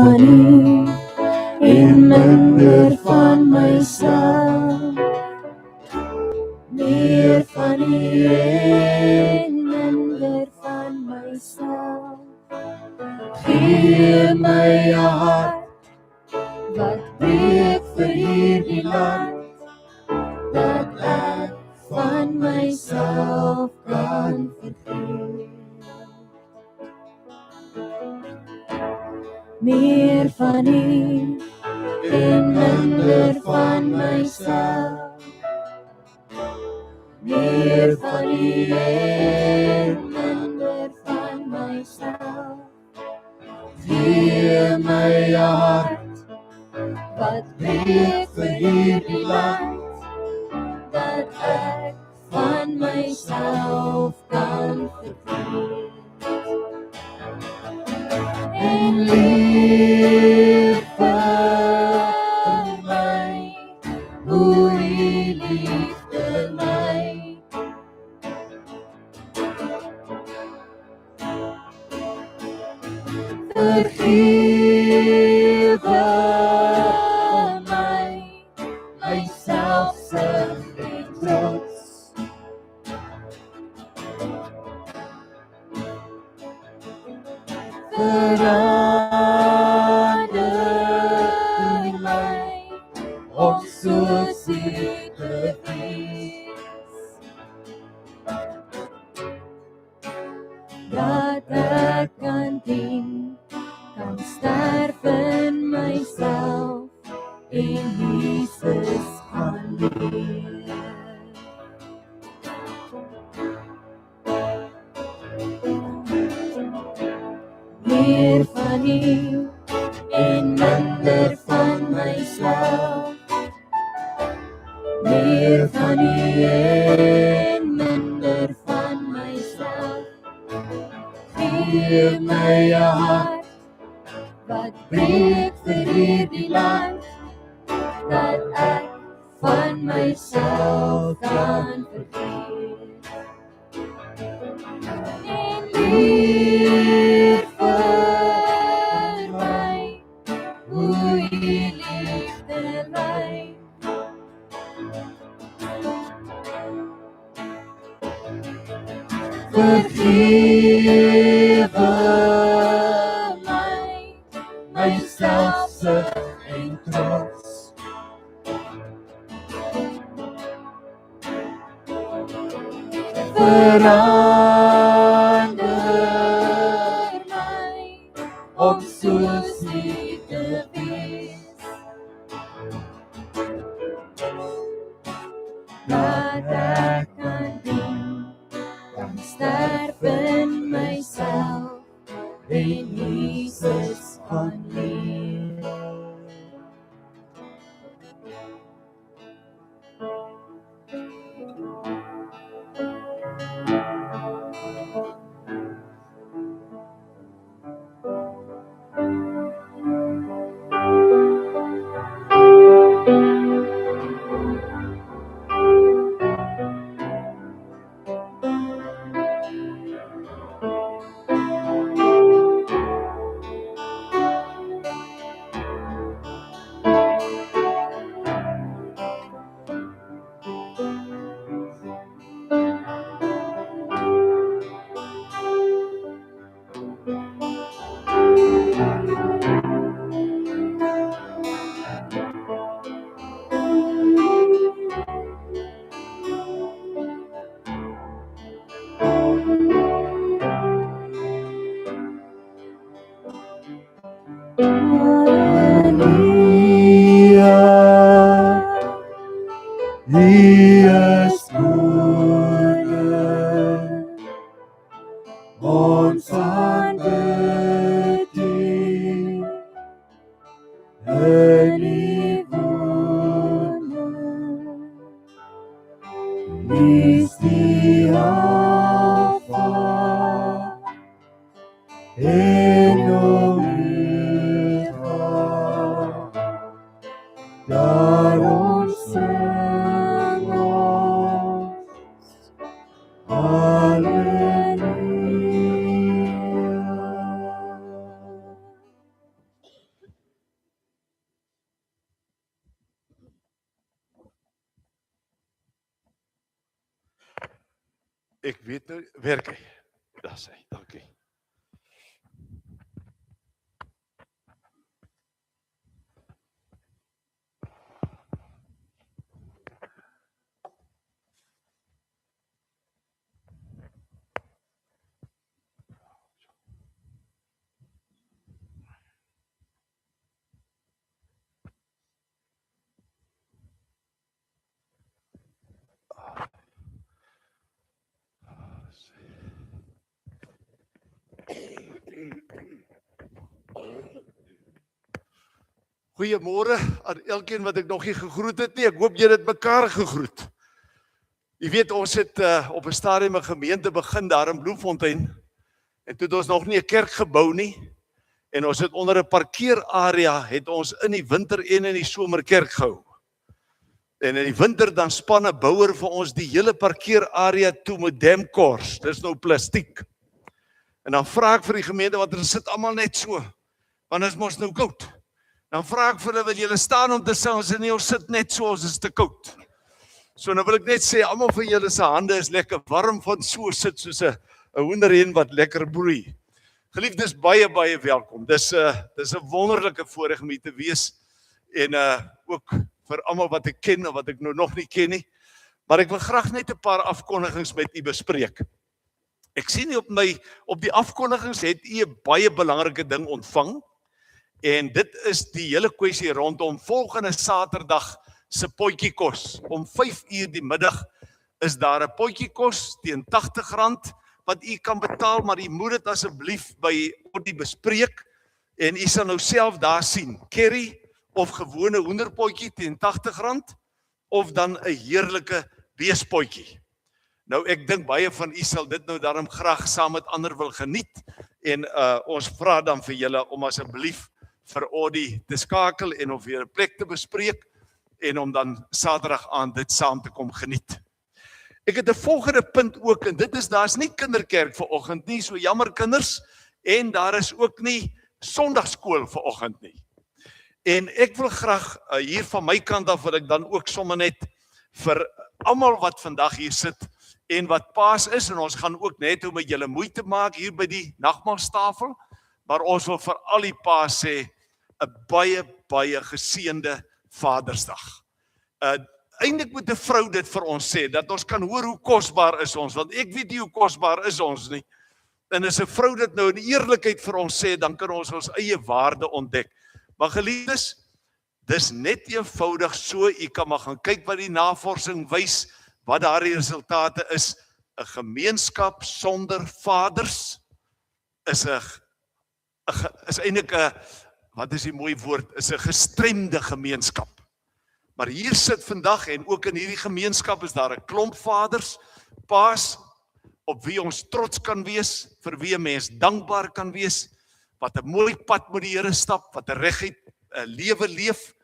van U en minder van myself. Meer van U en minder van myself. Gee my 'n hart wat breek vir hierdie land, dat ek van myself kan vergeet. Meer van U en minder van myself. Meer van U en minder van myself. Gee my 'n hart wat breek vir hierdie land, dat ek van myself kan vergeet. En leef vir my, hoe U liefde my. Vergewe my, myselfsug en trots. Verander my om soos U te wees, dat ek kan dien, kan sterf in myself en Jesus kan leef. Meer van U en minder van myself. Meer van U en minder van myself. Gee my 'n hart wat breek vir hierdie land, dat ek van myself kan vergeet. En leef vir my, hoe U liefde my. Vergewe my, myselfsug en trots. Verander my om soos U te wees, dat ek kan dien, kan sterf in myself en Jesus kan leef. Ek weet nou, werk hy. Daar sê, dankie. Goeiemôre aan elkeen wat ek nog nie gegroet het nie. Ek hoop julle het mekaar gegroet. Jy weet, ons het op 'n stadium 'n gemeente begin daar in Bloemfontein. En toe het ons nog nie 'n kerk gebou nie. En ons het onder 'n parkeerarea het ons in die winter en in die somer kerk gehou. En in die winter dan span 'n bouer vir ons die hele parkeerarea toe met damkors. Dis nou plastiek. En dan vra ek vir die gemeente, want hulle sit almal net so. Want dit is mos nou koud. Dan vra ek vir hulle, wil julle staan om te sê, ons nie, ons sit net so, ons is te koud. So nou wil ek net sê, almal van julle se hande is lekker warm van so sit soos 'n hoenderhen wat lekker broei. Geliefdes, baie welkom. Dis 'n wonderlike voorreg om hier te wees en ook vir almal wat ek ken of wat ek nou nog nie ken nie. Maar ek wil graag net 'n paar afkondigings met u bespreek. Ek sien nie op die afkondigings het u 'n baie belangrike ding ontvang. En dit is die hele kwessie rondom volgende Saterdag se potjiekos. Om 5:00 die middag is daar 'n potjiekos teen R80 wat u kan betaal, maar u moet dit asseblief by die bespreek en u sal nou self daar sien. Curry of gewone hoenderpotjie teen R80 of dan 'n heerlike beespotjie. Nou ek dink baie van u sal dit nou daarom graag saam met ander wil geniet en ons vra dan vir julle om asseblief vir Audie te skakel en of weer 'n plek te bespreek en om dan Saterdag aand dit saam te kom geniet. Ek het 'n volgende punt ook en dit is daar's nie kinderkerk vanoggend nie, so jammer kinders, en daar is ook nie Sondagskool vanoggend nie. En ek wil graag hier van my kant af wil ek dan ook sommer net vir almal wat vandag hier sit en wat paas is en ons gaan ook net om met julle moeite maak hier by die nagmaalstafel. Maar ons wil vir al die paas sê 'n baie geseënde Vadersdag. Eintlik moet 'n vrou dit vir ons sê dat ons kan hoor hoe kosbaar is ons, want ek weet nie hoe kosbaar is ons nie. En as 'n vrou dit nou in eerlikheid vir ons sê, dan kan ons ons eie waarde ontdek. Maar geliefdes, dis net eenvoudig so, u kan maar gaan kyk wat die navorsing wys, wat daardie resultate is. 'n Gemeenskap sonder vaders is eintlik 'n, wat is die mooi woord, is 'n gestremde gemeenskap. Maar hier sit vandag en ook in hierdie gemeenskap is daar 'n klomp vaders, paas, op wie ons trots kan wees, vir wie 'n mens dankbaar kan wees, wat 'n mooi pad met die Here stap, wat 'n reguit lewe leef.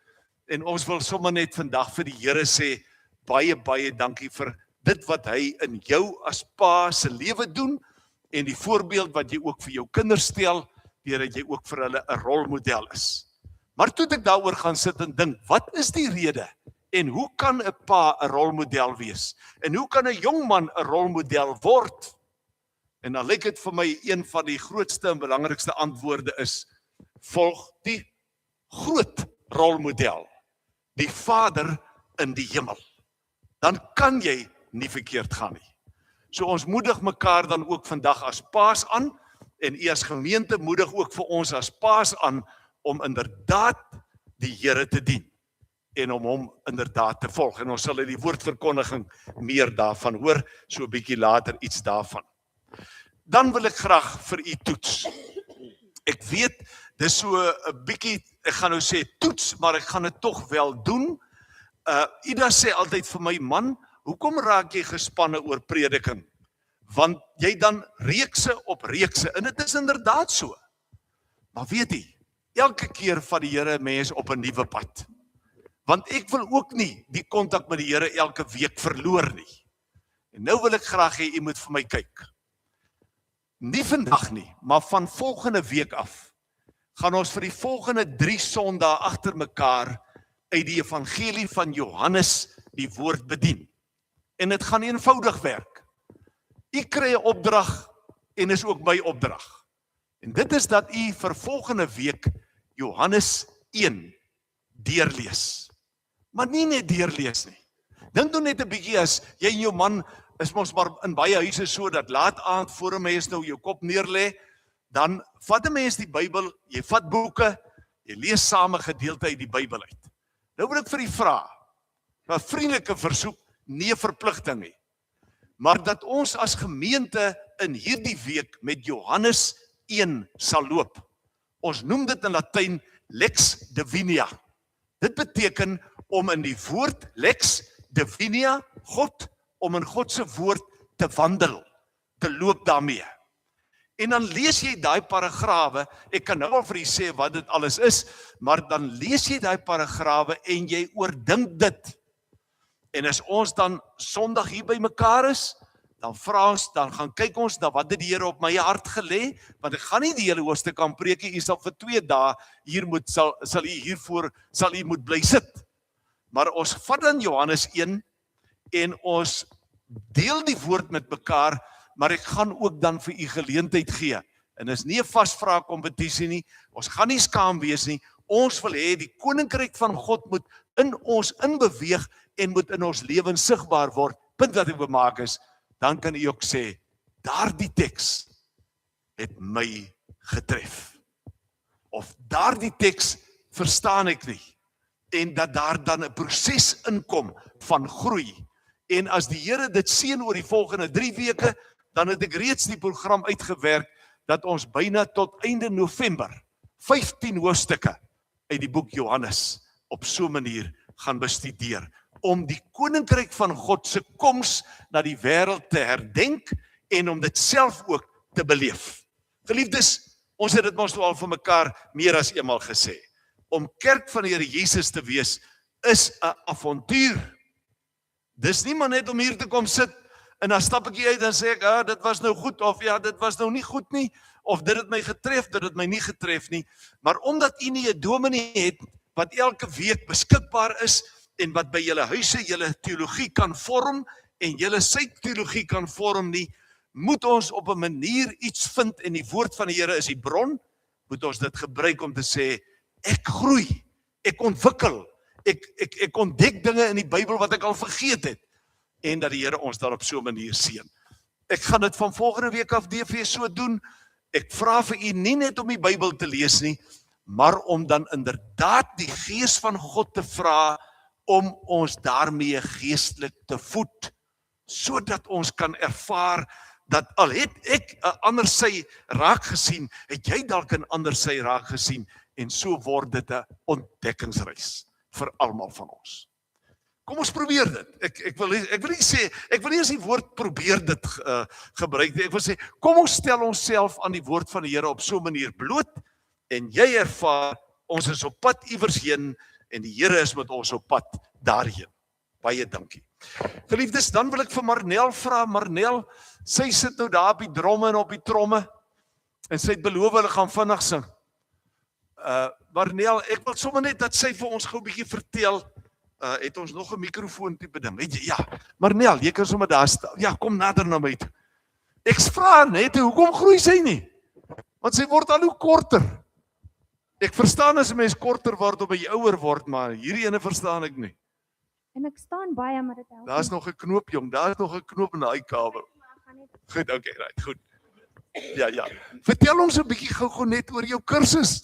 En ons wil sommer net vandag vir die Here sê, baie dankie vir dit wat hy in jou as pa se lewe doen, en die voorbeeld wat jy ook vir jou kinders stel, deurdat jy ook vir hulle 'n rolmodel is. Maar toe ek daaroor gaan sit en dink, wat is die rede? En hoe kan 'n pa 'n rolmodel wees? En hoe kan 'n jong man 'n rolmodel word? En dan lyk dit vir my een van die grootste en belangrikste antwoorde is, volg die groot rolmodel, die Vader in die hemel. Dan kan jy nie verkeerd gaan nie. So ons moedig mekaar dan ook vandag as paas aan, en u as gemeente moedig ook vir ons as paas aan, om inderdaad die Here te dien, en om hom inderdaad te volg. En ons sal in die woordverkondiging meer daarvan hoor, so 'n bietjie later iets daarvan. Dan wil ek graag vir u toets. Ek weet, dis so 'n bietjie, ek gaan nou sê toets, maar ek gaan dit tog wel doen. Ida sê altyd vir my, man, hoekom raak jy gespanne oor prediking? Want jy dan reekse op reekse, en dit is inderdaad so. Maar weet jy, elke keer van die Here 'n mens op 'n nuwe pad. Want ek wil ook nie die kontak met die Here elke week verloor nie. En nou wil ek graag hê u moet vir my kyk. Nie vandag nie, maar van volgende week af, gaan ons vir die volgende 3 Sondae agter mekaar uit die evangelie van Johannes die woord bedien. En dit gaan eenvoudig werk. U kry 'n opdrag en is ook my opdrag. En dit is dat u vir volgende week Johannes 1 deurlees. Maar nie net deurlees nie. Dink nou net 'n bietjie as jy en jou man is mos maar in baie huise so dat laat aand voor 'n mens nou jou kop neerlê, dan vat 'n mens die Bybel, jy vat boeke, jy lees saam 'n gedeelte uit die Bybel uit. Nou wil ek vir u vra, 'n vriendelike versoek, nie 'n verpligting nie. Maar dat ons as gemeente in hierdie week met Johannes 1 sal loop. Ons noem dit in Latyn Lex Divinia. Dit beteken om in die woord Lex Divinia, God, om in God se woord te wandel, te loop daarmee. En dan lees jy daai paragrawe, ek kan nou al vir u sê wat dit alles is, maar dan lees jy daai paragrawe en jy oordink dit. En as ons dan Sondag hier by mekaar is, dan vra ons, dan gaan kyk ons na wat het die Here op my hart gelê, want ek gaan nie die hele hoofstuk kan preek nie, u sal vir 2 dae hier sal u moet bly sit. Maar ons vat dan Johannes 1 en ons deel die woord met mekaar, maar ek gaan ook dan vir u geleentheid gee. En is nie 'n vasvraag kompetisie nie, ons gaan nie skaam wees nie, ons wil hê die koninkryk van God moet in ons inbeweeg en moet in ons lewens sigbaar word. Punt wat ek wil maak is, dan kan u ook sê, daardie teks het my getref. Of daardie teks verstaan ek nie. En dat daar dan 'n proses inkom van groei. En as die Here dit seën oor die volgende 3 weke, dan het ek reeds die program uitgewerk dat ons byna tot einde November 15 hoofstukke uit die boek Johannes op so 'n manier gaan bestudeer om die koninkryk van God se koms na die wêreld te herdenk en om dit self ook te beleef. Geliefdes, ons het dit mos al vir mekaar meer as eenmal gesê. Om kerk van die Here Jesus te wees is 'n avontuur. Dis nie maar net om hier te kom sit en dan stap ek hier uit en sê ek, dit was nou goed of ja, dit was nou nie goed nie of dit het my getref, dit het my nie getref nie. Maar omdat u nie 'n dominee het wat elke week beskikbaar is en wat by julle huise julle teologie kan vorm en julle sy teologie kan vorm nie, moet ons op 'n manier iets vind en die woord van die Here is die bron, moet ons dit gebruik om te sê ek groei, ek ontwikkel, ek ontdek dinge in die Bybel wat ek al vergeet het en dat die Here ons daar op so 'n manier seën. Ek gaan dit van volgende week af DV so doen. Ek vra vir u nie net om die Bybel te lees nie, maar om dan inderdaad die Gees van God te vra om ons daarmee geestelik te voed, sodat ons kan ervaar dat al het ek 'n ander sy raak gesien, het jy dalk 'n ander sy raak gesien en so word dit 'n ontdekkingsreis vir almal van ons. Kom ons probeer dit. Ek wil nie eens die woord probeer dit gebruik nie. Ek wil sê, kom ons stel onsself aan die woord van die Here op so 'n manier bloot en jy ervaar ons is op pad iewers heen en die Here is met ons op pad daarheen. Baie dankie. Geliefdes, dan wil ek vir Marnel vra. Marnel, sy sit nou daar op die dromme en op die tromme en sy het beloof hulle gaan vinnig sing. Marnel, ek wil sommer net dat sy vir ons gou 'n bietjie vertel. Het ons nog 'n mikrofoon tipe ding? Weet jy, ja. Marnel, jy kan sommer daar staan. Ja, kom nader na my toe. Ek vra net, hoekom groei sy nie? Want sy word al hoe korter. Ek verstaan as 'n mens korter word of jy ouer word, maar hierdie ene verstaan ek nie. En ek staan baie, maar dit help. Daar's nog 'n knoop, jong. Daar's nog 'n knoop in daai kabel. Goed, okay, right, goed. Ja. Vertel ons 'n bietjie gou net oor jou kursus.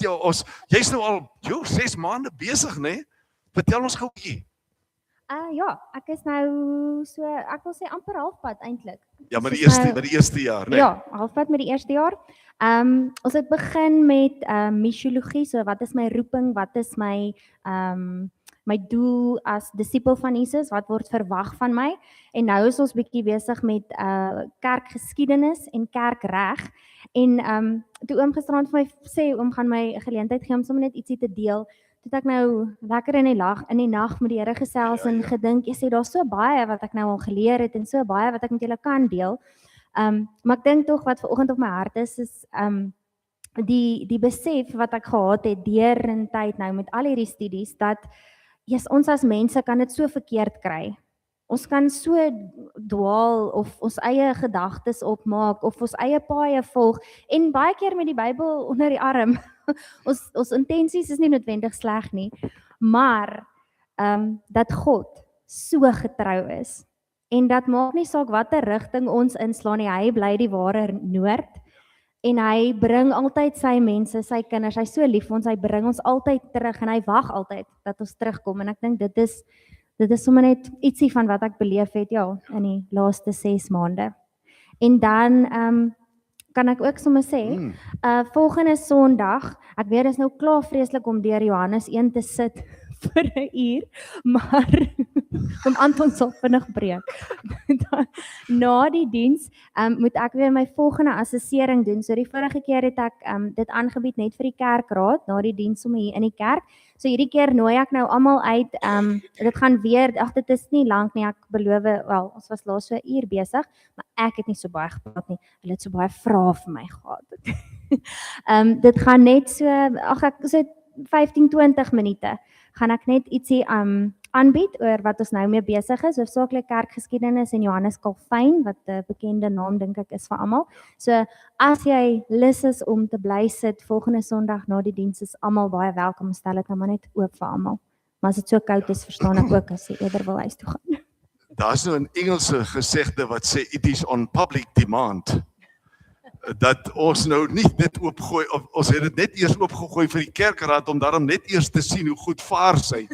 Jy's nou al 6 maande besig, né? Vertel ons gou 'n bietjie. Ja, ek is nou so, ek wil sê amper halfpad eintlik. Ja, maar die eerste jaar, né? Ja, halfpad met die eerste jaar. Ons het begin met missiologie, so wat is my roeping, wat is my my doel as disipel van Jesus, wat word verwag van my? En nou is ons bietjie besig met kerkgeskiedenis en kerkreg. En toe oom gisterand vir my sê oom gaan my 'n geleentheid gee om sommer net ietsie te deel. Toe het ek nou lekker in die nag met die Here gesels en gedink, jy sê daar's so baie wat ek nou al geleer het en so baie wat ek met julle kan deel. Maar ek dink tog wat vanoggend op my hart is die besef wat ek gehad het deur in tyd nou met al hierdie studies dat ons as mense kan dit so verkeerd kry. Ons kan so dwaal of ons eie gedagtes opmaak of ons eie paaie volg en baie keer met die Bybel onder die arm. Ons intensies is nie noodwendig sleg nie, maar dat God so getrou is en dat maak nie saak watter rigting ons inslaan nie, hy bly die ware noord en hy bring altyd sy mense, sy kinders, hy so lief vir ons, hy bring ons altyd terug en hy wag altyd dat ons terugkom en ek dink dit is sommer net ietsie van wat ek beleef het in die laaste 6 maande. En dan kan ek ook sommer sê, volgende Sondag, ek weet dit is nou klaar vreeslik om deur Johannes 1 te sit vir 'n uur, maar om Anton sal vinnig breek. Na die diens moet ek weer my volgende assessering doen. So die vorige keer het ek dit aangebied net vir die kerkraad, na die diens sommer hier in die kerk. So hierdie keer nooi ek nou almal uit. Dit gaan weer, dit is nie lank nie, ek beloof, wel, ons was laas so 'n uur besig, maar ek het nie so baie gepraat nie. Hulle het so baie vrae vir my gehad. Dit gaan net so 15-20 minute gaan ek net ietsie aanbied oor wat ons nou mee besig is, hoofsaaklik kerkgeskiedenis en Johannes Calvin, wat 'n bekende naam dink ek is vir almal. So as jy lus is om te bly sit volgende Sondag na die diens, is almal baie welkom, stel dit nou maar net oop vir almal. Maar as dit so koud is, verstaan ek ook as jy eerder wil huis toe gaan. Daar's nou 'n Engelse gesegde wat sê it is on public demand. Dat ons nou nie dit oopgooi, of ons het dit net eers oopgegooi vir die kerkraad om daarom net eers te sien hoe goed vaar sy.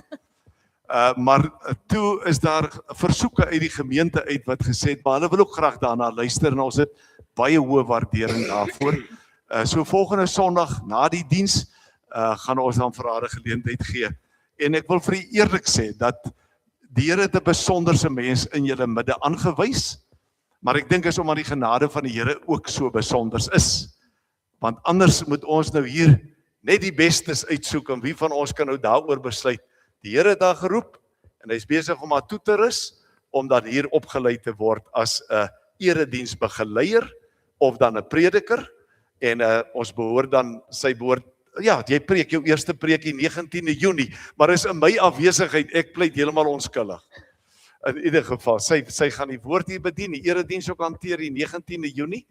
Maar toe is daar versoeke uit die gemeente uit wat gesê het, maar hulle wil ook graag daarna luister en ons het baie hoë waardering daarvoor. So volgende Sondag na die diens gaan ons dan vir haar 'n geleentheid gee. En ek wil vir u eerlik sê dat die Here het 'n besonderse mens in julle midde aangewys. Maar ek dink is omdat die genade van die Here ook so besonders is. Want anders moet ons nou hier net die bestes uitsoek en wie van ons kan nou daaroor besluit. Die Here het haar geroep en hy is besig om haar toe te rus om dan hier opgelei te word as 'n erediensbegeleier of dan 'n prediker en ons behoort dan sy behoort, ja, jy preek jou eerste preekie 19de Junie, maar is in my afwesigheid, ek pleit heeltemal onskuldig. In ieder geval, sy gaan die woord hier bedien, die erediens ook hanteer die 19de Junie,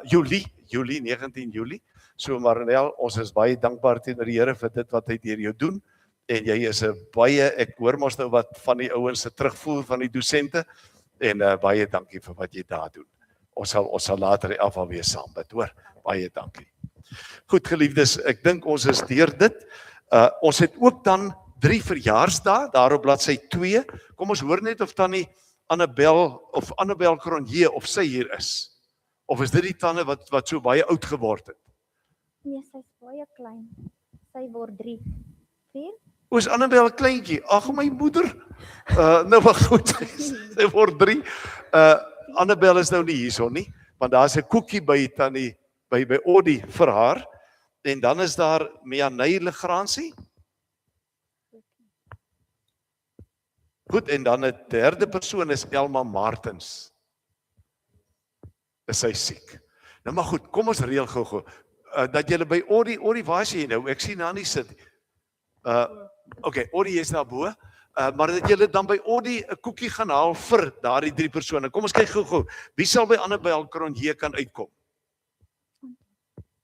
Julie, 19 Julie. So Marinel, ons is baie dankbaar teenoor die Here vir dit wat hy deur jou doen. En jy is 'n baie, ek hoor mos nou wat van die ouens se terugvoer van die dosente en baie dankie vir wat jy daar doen. Ons sal later die afval weer saam bid, hoor. Baie dankie. Goed geliefdes, ek dink ons is deur dit. Ons het ook dan 3 verjaarsdae daar op bladsy 2. Kom ons hoor net of tannie Annabel Cronje of sy hier is. Of is dit die tannie wat so baie oud geword het? Nee, sy is baie klein. Sy word 3, 4. Is Annabel 'n kleintjie? Ag my moeder. Nou maar goed. Sy word 3. Annabel is nou nie hierso nie, want daar's 'n koekie by tannie by Audie vir haar. En dan is daar Mianey Legrandsie. Goed, en dan 'n derde persoon is Elma Martens. Is sy siek. Nou maar goed, kom ons reël gou. Dat julle by Audie, waar is jy nou? Ek sien haar nie sit. Okay, Audie is daar bo. Maar dat julle dan by Audie 'n koekie gaan haal vir daardie 3 persone. Kom ons kyk gou. Wie sal by Annabel Cronje kan uitkom?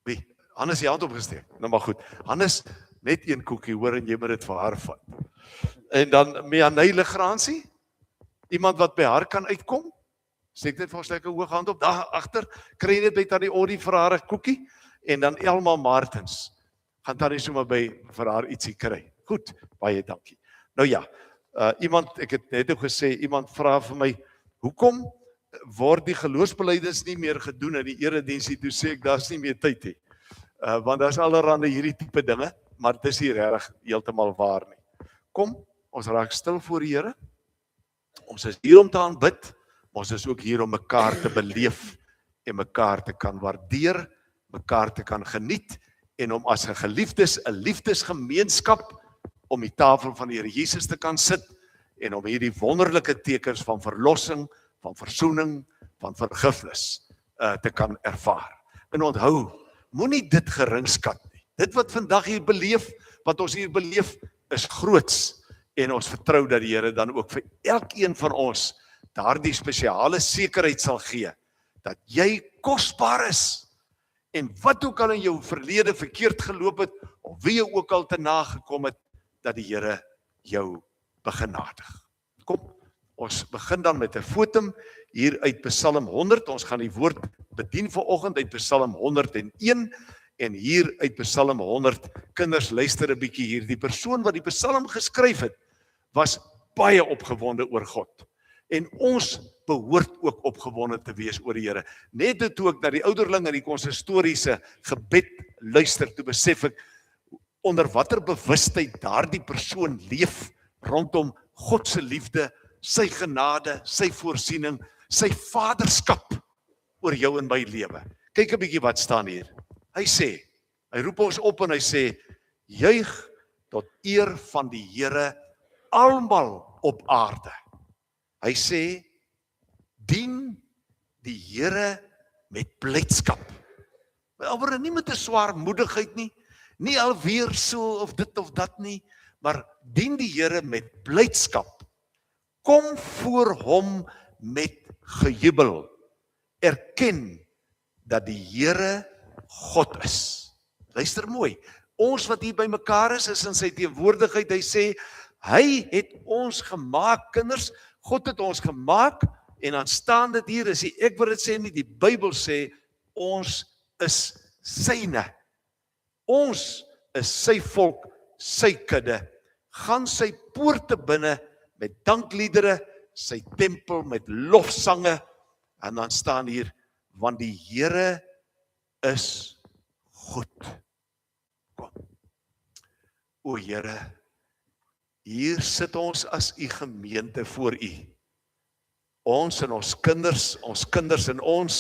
Wie? Hannes jy hand opgesteek. Nou maar goed. Hannes, net 1 koekie hoor en jy moet dit vir haar vat. En dan Mianey Legrandsie? Iemand wat by haar kan uitkom? Steek net vir ons lekker hoog hand op. Daar agter, kry jy net by tannie Audie vir haar 'n koekie en dan Elma Martens. Gaan tannie sommer by vir haar ietsie kry. Goed, baie dankie. Nou ja, ek het net ook gesê, iemand vra vir my, hoekom word die geloofsbelijdenis nie meer gedoen in die erediens nie? Toe sê ek, daar's nie meer tyd nie. Want daar's allerhande hierdie tipe dinge, maar dit is nie regtig heeltemal waar nie. Kom, ons raak stil voor die Here. Ons is hier om te aanbid, maar ons is ook hier om mekaar te beleef en mekaar te kan waardeer, mekaar te kan geniet en om as 'n geliefdes, 'n liefdesgemeenskap om die tafel van die Here Jesus te kan sit en om hierdie wonderlike tekens van verlossing, van versoening, van vergifnis te kan ervaar. En onthou, moenie dit geringskat nie. Dit wat vandag hier beleef, wat ons hier beleef, is groots En ons vertrou dat die Here dan ook vir elkeen van ons daardie spesiale sekerheid sal gee, dat jy kosbaar is, en wat ook al in jou verlede verkeerd geloop het, of wie jy ook al te nagekom het, dat die Here jou begenadig. Kom, ons begin dan met 'n fotum hier uit Psalm 100, ons gaan die woord bedien vanoggend uit Psalm 101, en hier uit Psalm 100, kinders luister 'n bietjie hier, die persoon wat die Psalm geskryf het, was baie opgewonde oor God. En ons behoort ook opgewonde te wees oor die Here. Net toe ek na die ouderling in die konsistoriese gebed luister, toe besef ek onder watter bewustheid daardie persoon leef rondom God se liefde, sy genade, sy voorsiening, sy vaderskap oor jou en my lewe. Kyk 'n bietjie wat staan hier. Hy sê, hy roep ons op en hy sê, juig tot eer van die Here almal op aarde. Hy sê, dien die Here met blydskap. Maar nie met 'n swaarmoedigheid nie, nie alweer so of dit of dat nie, maar dien die Here met blydskap. Kom voor hom met gejubel. Erken dat die Here God is. Luister mooi. Ons wat hier by mekaar is in sy teenwoordigheid. Hy sê, hy het ons gemaak, kinders. God het ons gemaak, en dan staan dit hier, is ek wat dit sê nie, die Bybel sê, ons is syne. Ons is sy volk, sy kudde. Gaan sy poorte binne met dankliedere, sy tempel met lofsange, en dan staan hier, want die Here is goed. Kom. O Here, hier sit ons as u gemeente voor u. Ons en ons kinders en ons,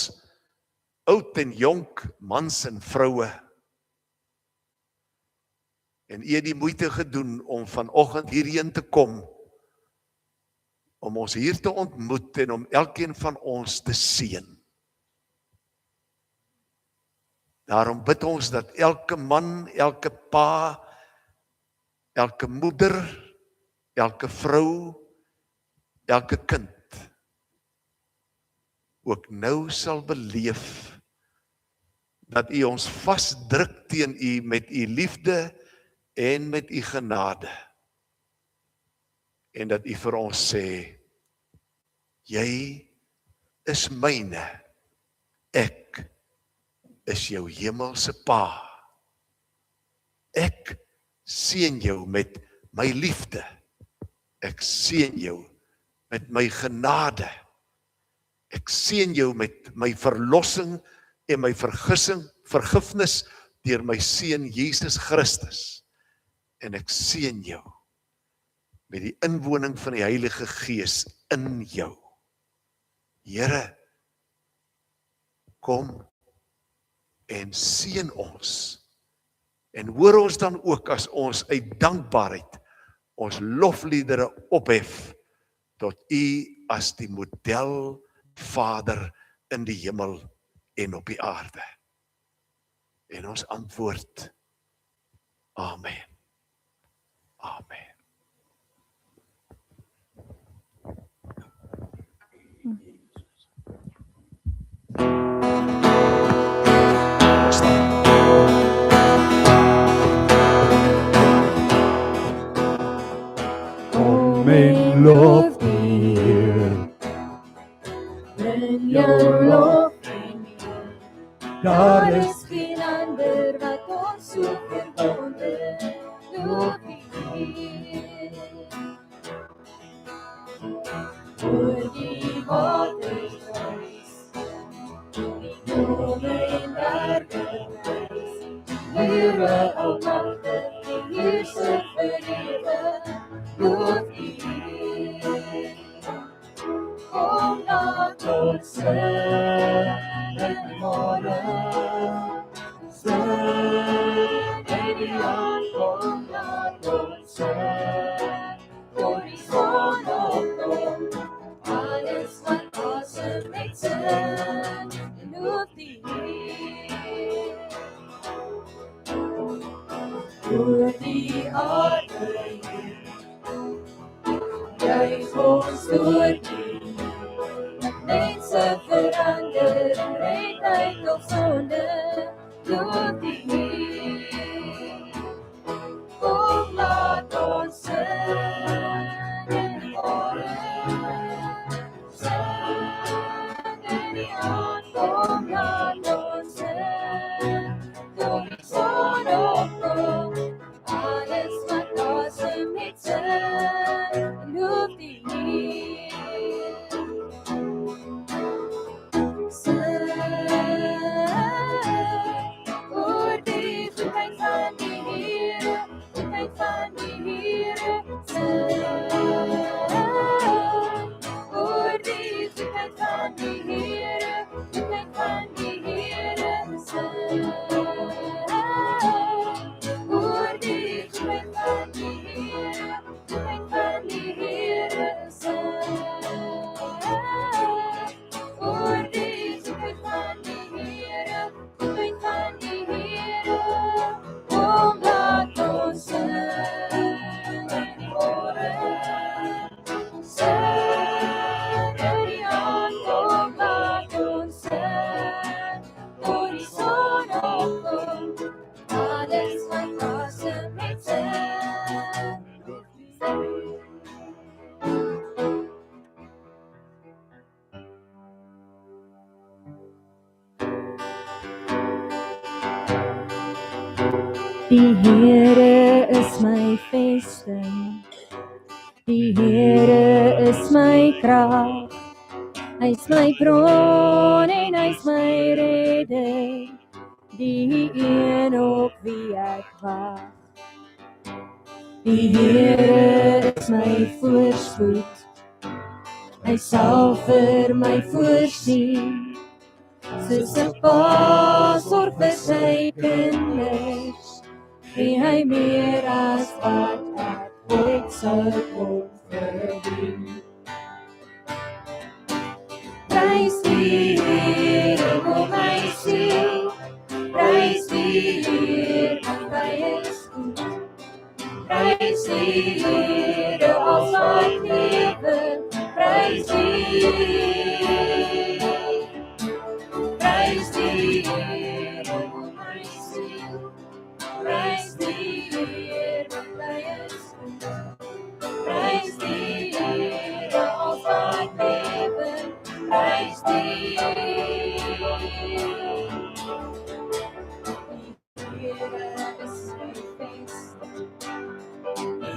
oud en jonk, mans en vroue. En u het die moeite gedoen om vanoggend hierheen te kom, om ons hier te ontmoet en om elkeen van ons te seën. Daarom bid ons dat elke man, elke pa, elke moeder, elke vrou, elke kind ook nou sal beleef dat u ons vasdruk teen u met u liefde en met u genade. En dat u vir ons sê, jy is myne, ek is jou hemelse pa. Ek seën jou met my liefde. Ek seën jou met my genade. Ek seën jou met my verlossing en my vergifnis deur my seun Jesus Christus. En ek seën jou met die inwoning van die Heilige Gees in jou. Here, kom en seën ons. En hoor ons dan ook as ons uit dankbaarheid ons lofliedere ophef tot u as die model Vader in die hemel en op die aarde. En ons antwoord, Amen. Amen. Kom en lof die Heer. In jou lof en eer. Daar is Is geen ander wat ons so verwonder. Lof die Heer. Oor die waters huis, die nome en berge huis. Here almagtig, die heerser vir ewig. Lof die Heer. Kom laat ons sing in môre. Sing in die aand, kom laat ons sing. Juig ons voor U. Mense verander, red uit op sonde, loof die Heer. Kom laat ons sing in die môre, sing in die aand, kom laat ons sing, tot die son opkom, alles wat asem het sing, loof die Heer. Oor die goedheid van die Here, goedheid van die Here, oor die goedheid van die Here, goedheid van die Here, oor die goedheid van die Here, goedheid van die Here, oor die goedheid van die Here, goedheid van die Here, kom laat ons sing in die môre, sing in die aand, kom laat ons sing, tot die son opkom, alles wat asem het sing. Die Here is my vesting, die Here is my krag, hy is my bron en hy is my redder, die een op wie ek wag. Die Here is my voorspoed, hy sal vir my voorsien, soos 'n pa sorg vir sy kinders, gee hy meer as wat ek ooit sou kon verdien. Prys die Here, o my siel, prys die Here, want hy is goed. Prys die Here, al my lewe, prys die Here. Prys die Here, o my siel, prys die Here, want hy is goed. Prys die Here, al my lewe, prys die Here. Die Here is my vesting,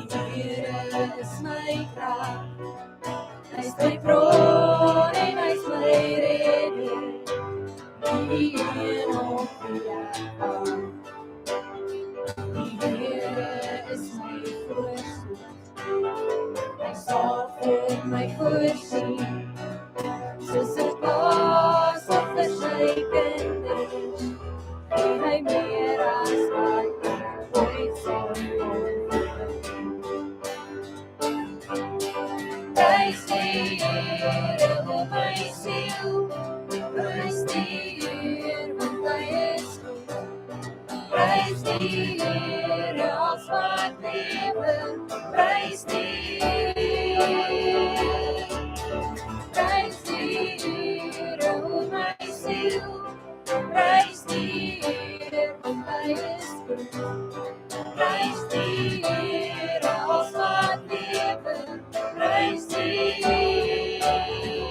die Here is my krag, hy is my bron en hy is my redder, die een op wie ek wag. Die Here is my voorspoed, hy sal vir my voorsien, soos 'n pa sorg vir sy kinders, gee hy meer as wat ek ooit sou kon verdien. Prys die Here, o my siel, prys die Here, want hy is goed. Prys die Here, als wat lewe, prys die Here. Prys die Here, o my siel, prys die Here, want hy is goed. Prys die Here, als wat lewe, prys die Here.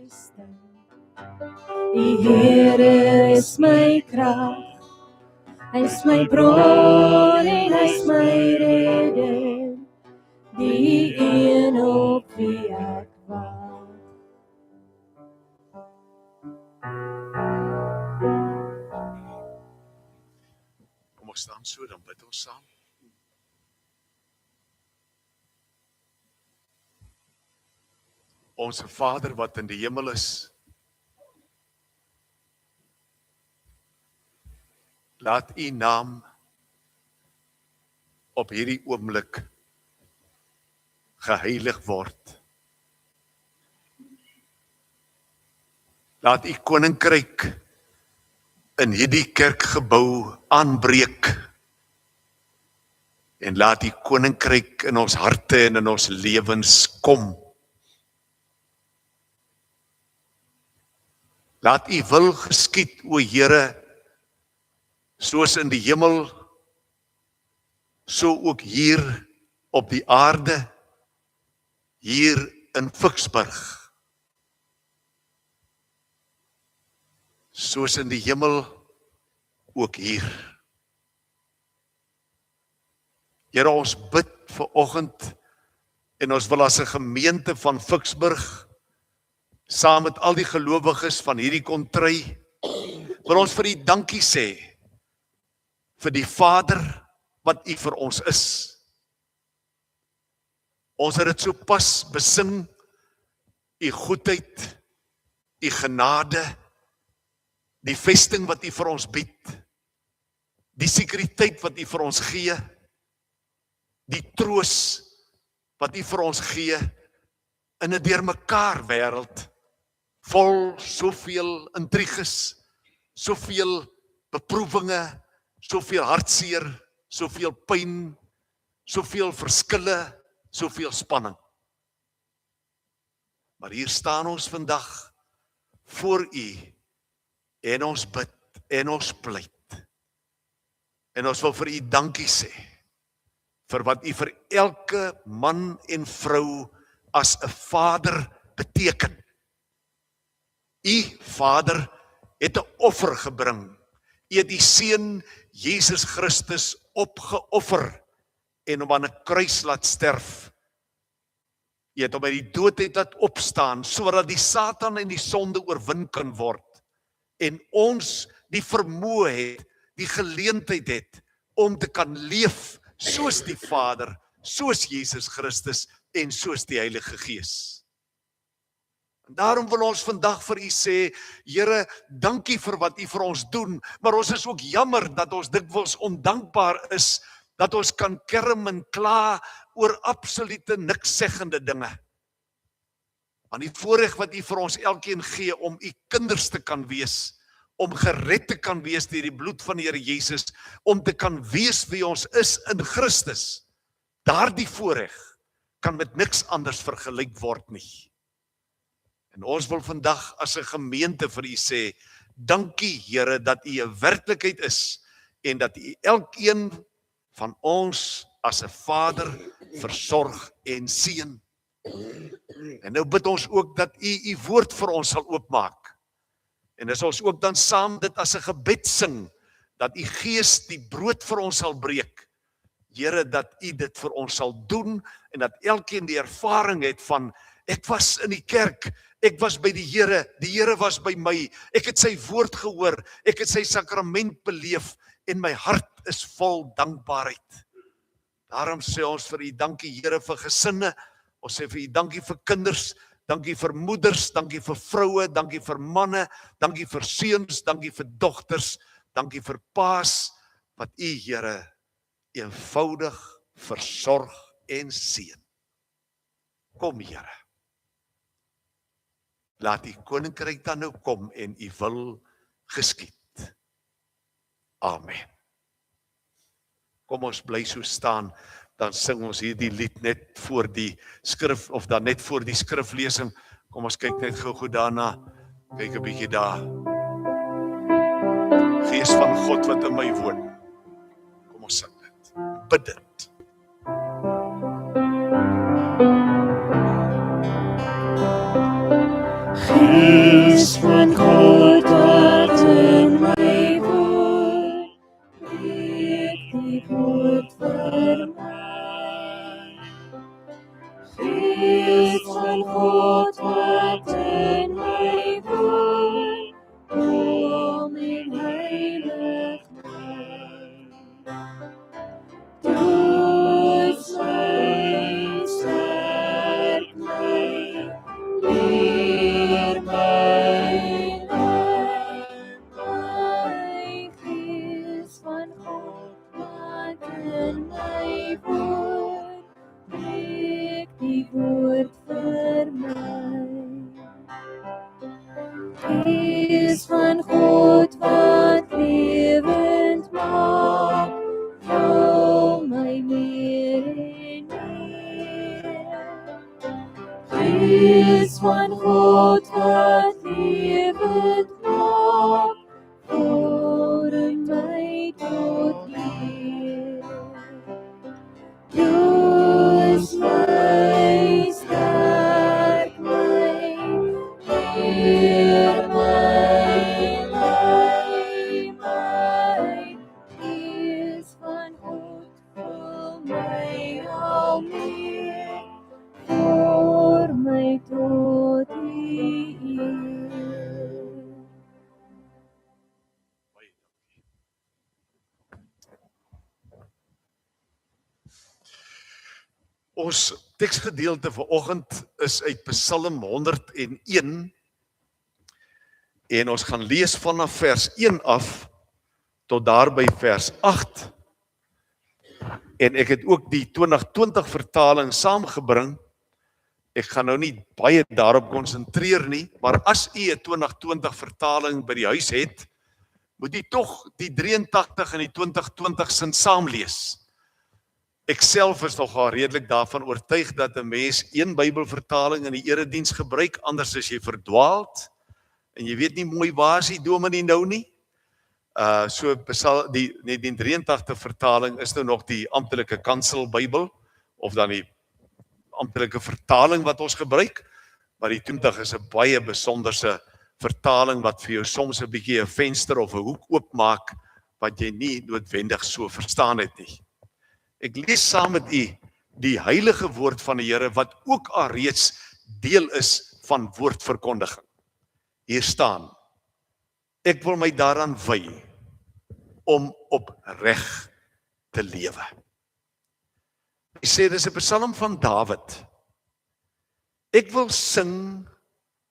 stem. Die Here is my krag, hy is my bron en hy is my redder, die een op wie ek wag. Kom ons staan so, dan bid ons saam. Onse Vader wat in die hemel is, laat U naam op hierdie oomblik geheilig word. Laat U koninkryk in hierdie kerkgebou aanbreek en laat U koninkryk in ons harte en in ons lewens kom. Laat U wil geskied, o Here, soos in die hemel, so ook hier op die aarde, hier in Vicksburg. Soos in die hemel, ook hier. Here, ons bid vanoggend en ons wil as 'n gemeente van Vicksburg, saam met al die gelowiges van hierdie kontry, wil ons vir U dankie sê, vir die Vader wat U vir ons is. Ons het dit so pas besing, U goedheid, U genade, die vesting wat U vir ons bied, die sekuriteit wat U vir ons gee, die troos wat U vir ons gee, in 'n deurmekaar wêreld, vol soveel intriges, soveel beproewinge, soveel hartseer, soveel pyn, soveel verskille, soveel spanning. Maar hier staan ons vandag voor U en ons bid en ons pleit. En ons wil vir U dankie sê vir wat U vir elke man en vrou as 'n vader beteken. U Vader het 'n offer gebring. U het die Seun Jesus Christus opgeoffer en hom aan 'n kruis laat sterf. U het hom uit die doodheid laat opstaan sodat die Satan en die sonde oorwin kan word en ons die vermoë het, die geleentheid het om te kan leef soos die Vader, soos Jesus Christus en soos die Heilige Gees. En daarom wil ons vandag vir U sê, Here, dankie vir wat U vir ons doen, maar ons is ook jammer dat ons dikwels ondankbaar is, dat ons kan kerm en kla oor absolute nikszeggende dinge. Want die voorreg wat U vir ons elkeen gee om U kinders te kan wees, om gered te kan wees deur die bloed van die Here Jesus, om te kan wees wie ons is in Christus, daardie voorreg kan met niks anders vergelyk word nie. En ons wil vandag as 'n gemeente vir U sê, dankie Here dat U 'n werklikheid is en dat U elkeen van ons as 'n Vader versorg en seën. En nou bid ons ook dat U woord vir ons sal oopmaak. En as ons ook dan saam dit as 'n gebed sing, dat U Gees die brood vir ons sal breek. Here, dat U dit vir ons sal doen en dat elkeen die ervaring het van, ek was in die kerk, ek was by die Here was by my, ek het sy woord gehoor, ek het sy sakrament beleef en my hart is vol dankbaarheid. Daarom sê ons vir U dankie Here vir gesinne, ons sê vir U dankie vir kinders, dankie vir moeders, dankie vir vroue, dankie vir manne, dankie vir seuns, dankie vir dogters, dankie vir paas, wat U Here eenvoudig versorg en seën. Kom Here. Laat U koninkryk dan nou kom en U wil geskied. Amen. Kom ons bly so staan, dan sing ons hierdie lied net voor die skrif, of dan net voor die skriflesing. Kom ons kyk net gou daarna, kyk 'n bietjie daar. Gees van God wat in my woon. Kom ons sing dit, bid dit. Gees Gees van God wat in my woon, kom en heilig my. Toets my, sterk my, leer my, my Gees van God wat in my woon, preek die woord vir my. Gees van God wat lewend maak, vul my meer en meer. Gees van God wat lewend maak, vorm my tot leer. Toets my, sterk my, leer my, my Gees van God, vul my al meer, vorm my tot die eer. Ons teksgedeelte vanoggend is uit Psalm 101 en ons gaan lees vanaf vers 1 af tot daar by vers 8. En ek het ook die 2020 vertaling saamgebring. Ek gaan nou nie baie daarop konsentreer nie, maar as u 'n 2020 vertaling by die huis het, moet u tog die 83 en die 2020 sin saam lees. Ek self is nogal redelik daarvan oortuig dat 'n mens een Bybelvertaling in die erediens gebruik, anders is jy verdwaald en jy weet nie mooi waar is die dominee nou nie. So die 1983 vertaling is nou nog die amptelike kansel Bybel of dan die amptelike vertaling wat ons gebruik, maar die 20 is 'n baie besonderse vertaling wat vir jou soms 'n bietjie 'n venster of 'n hoek oopmaak wat jy nie noodwendig so verstaan het nie. Ek lees saam met u die heilige woord van die Here wat ook alreeds deel is van woordverkondiging. Hier staan: ek wil my daaraan wy om opreg te lewe. Hy sê dis 'n psalm van Dawid. Ek wil sing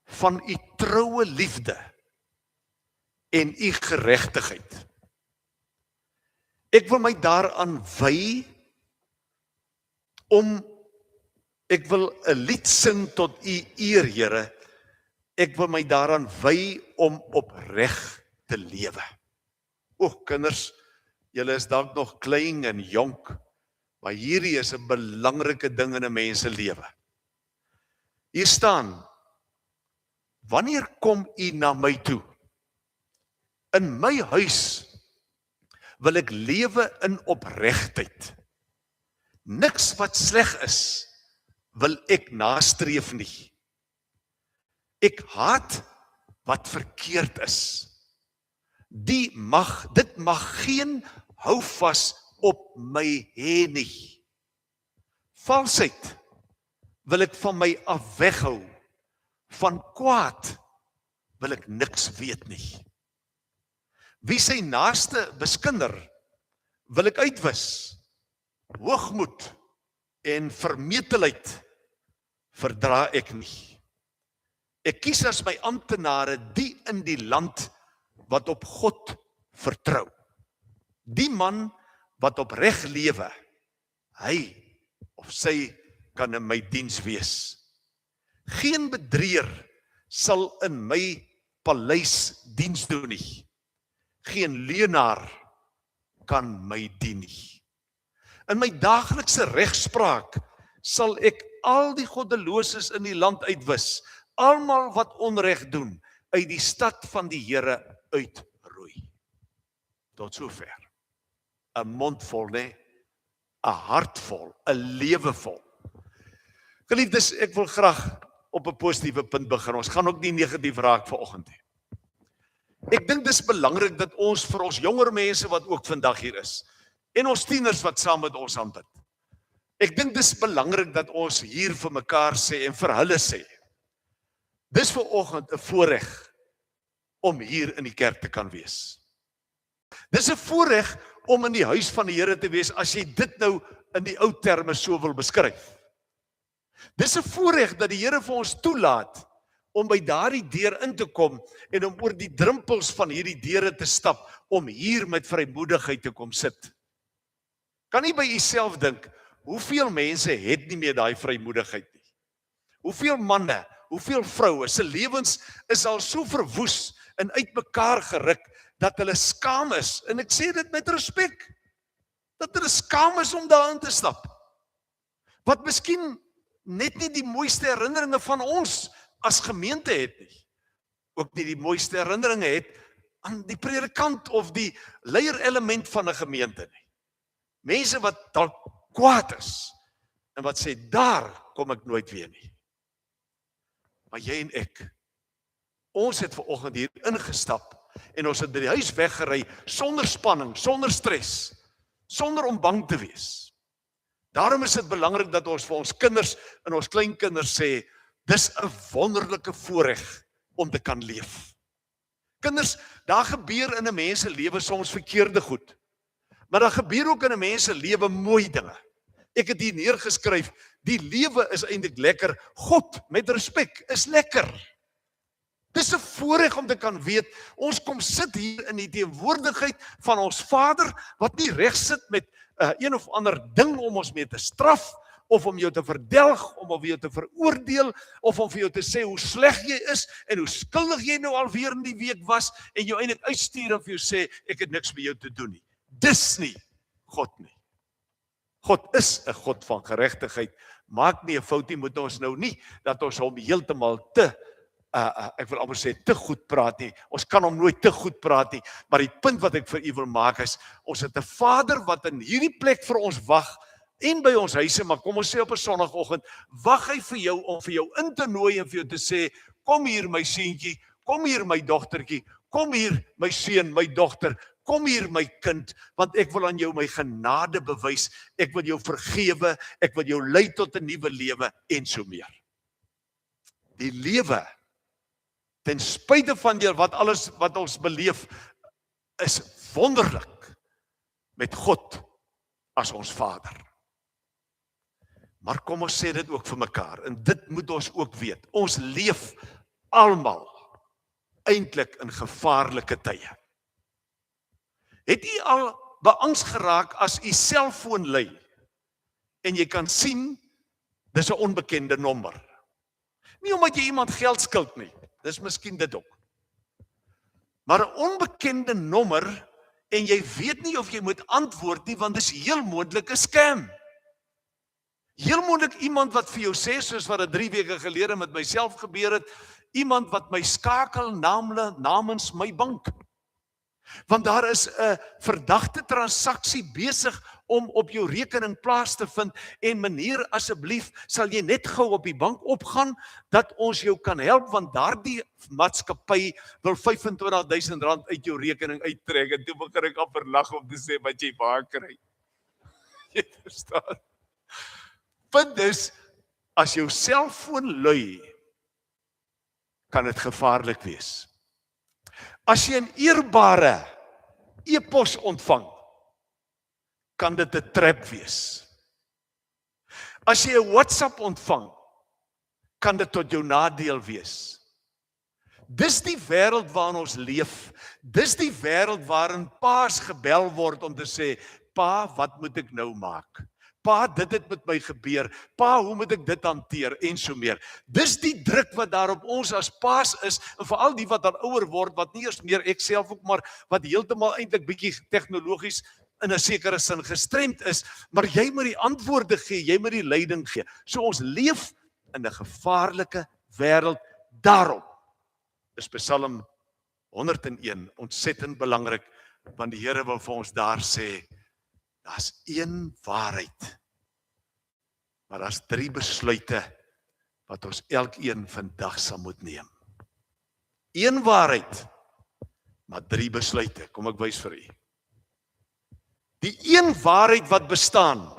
van u troue liefde en u geregtigheid. Ek wil my daaraan wy ek wil 'n lied sing tot u eer, Here. Ek wil my daaraan wy om opreg te lewe. O, kinders, julle is dalk nog klein en jonk, maar hierdie is 'n belangrike ding in 'n mens se lewe. Hier staan: wanneer kom u na my toe? In my huis wil ek lewe in opregtheid. Niks wat sleg is, wil ek nastreef nie. Ek haat wat verkeerd is. Dit mag geen houvas op my hê nie. Valsheid wil ek van my af weghou. Van kwaad wil ek niks weet nie. Wie sy naaste beskinder, wil ek uitwis. Hoogmoed en vermetelheid verdra ek nie. Ek kies as my amptenare die in die land wat op God vertrou. Die man wat opreg lewe, hy of sy kan in my diens wees. Geen bedrieër sal in my paleis diens doen nie. Geen leenaar kan my dien nie. In my daaglikse regspraak sal ek al die goddeloses in die land uitwis, almal wat onreg doen, uit die stad van die Here uitroei. Tot sover. 'n mond vol, nee, 'n hart vol, 'n lewe vol. Geliefdes, ek wil graag op 'n positiewe punt begin. Ons gaan ook nie negatief raak vanoggend nie. Ek dink dis belangrik dat ons vir ons jonger mense wat ook vandag hier is, en ons tieners wat saam met ons aanbid, Ek dink dis belangrik dat ons hier vir mekaar sê en vir hulle sê. Dis vanoggend 'n voorreg om hier in die kerk te kan wees. Dis 'n voorreg om in die huis van die Here te wees as jy dit nou in die ou terme so wil beskryf. Dis 'n voorreg dat die Here vir ons toelaat om by daardie deur in te kom en om oor die drempels van hierdie deure te stap om hier met vrymoedigheid te kom sit. Kan nie by jouself dink, hoeveel mense het nie meer daai vrymoedigheid nie? Hoeveel manne, hoeveel vroue se lewens is al so verwoes en uitmekaar geruk dat hulle skaam is, en ek sê dit met respek, dat hulle skaam is om daarin te stap. Wat miskien net nie die mooiste herinneringe van ons as gemeente het nie. Ook nie die mooiste herinneringe het aan die predikant of die leierelement van 'n gemeente nie. Mense wat dalk kwaad is en wat sê, daar kom ek nooit weer nie. Maar jy en ek, ons het vanoggend hier ingestap en ons het by die huis weggery sonder spanning, sonder stres, sonder om bang te wees. Daarom is dit belangrik dat ons vir ons kinders en ons kleinkinders sê, dis 'n wonderlike voorreg om te kan leef. Kinders, daar gebeur in 'n mens se lewe soms verkeerde goed. Maar daar gebeur ook in 'n mens se lewe mooi dinge. Ek het hier neergeskryf, die lewe is eintlik lekker. God, met respek, is lekker. Dis 'n voorreg om te kan weet, ons kom sit hier in die teenwoordigheid van ons Vader, wat nie reg sit met een of ander ding om ons mee te straf, of om jou te verdelg, om jou te veroordeel, of om vir jou te sê hoe sleg jy is, en hoe skuldig jy nou alweer in die week was, en jou eintlik uitstuur en vir jou sê, ek het niks met jou te doen nie. Dis nie God nie. God is 'n God van geregtigheid. Maak nie 'n fout nie, moet ons nou nie, dat ons hom heeltemal ek wil amper sê, te goed praat nie. Ons kan hom nooit te goed praat nie, maar die punt wat ek vir u wil maak is, ons het 'n Vader wat in hierdie plek vir ons wag, en by ons huise, maar kom ons sê op 'n Sondagoggend, wag hy vir jou om vir jou in te nooi en vir jou te sê, kom hier my seentjie, kom hier my dogtertjie, kom hier my seun, my dogter, kom hier my kind, want ek wil aan jou my genade bewys, ek wil jou vergewe, ek wil jou lei tot 'n nuwe lewe en so meer. Die lewe, ten spyte van wat alles wat ons beleef, is wonderlik met God as ons Vader. Maar kom ons sê dit ook vir mekaar, en dit moet ons ook weet, ons leef almal eintlik in gevaarlike tye. Het u al beangs geraak as u selfoon lui, en jy kan sien, dis 'n onbekende nommer. Nie omdat jy iemand geld skuld nie, dis miskien dit ook. Maar 'n onbekende nommer, en jy weet nie of jy moet antwoord nie, want dis heel moontlik 'n scam. Heel moontlik iemand wat vir jou sê, soos wat dit 3 weke gelede met myself gebeur het, iemand wat my skakel namens my bank. Want daar is 'n verdagte transaksie besig om op jou rekening plaas te vind, en meneer, asseblief, sal jy net gou op die bank opgaan, dat ons jou kan help, want daardie maatskappy wil R25.000 uit jou rekening uittrek, en toe begin ek amper lag om te sê wat jy waar kry. Jy verstaan? Punt is, as jou selfoon lui, kan dit gevaarlik wees. As jy 'n eerbare e-pos ontvang, kan dit 'n trap wees. As jy 'n WhatsApp ontvang, kan dit tot jou nadeel wees. Dis die wêreld waarin ons leef. Dis die wêreld waarin pa's gebel word om te sê, pa, wat moet ek nou maak? Pa, dit het met my gebeur. Pa, hoe moet ek dit hanteer? En so meer. Dis die druk wat daar op ons as pa's is, en veral die wat dan ouer word, wat nie eers meer ek self ook, maar wat heeltemal eintlik bietjie tegnologies in 'n sekere sin gestremd is, maar jy moet die antwoorde gee, jy moet die leiding gee. So ons leef in 'n gevaarlike wêreld. Daarom is Psalm 101 ontsettend belangrik, want die Here wil vir ons daar sê, daar's een waarheid, maar daar's 3 besluite wat ons elkeen vandag sal moet neem. Een waarheid, maar 3 besluite. Kom ek wys vir u. Die een waarheid wat bestaan,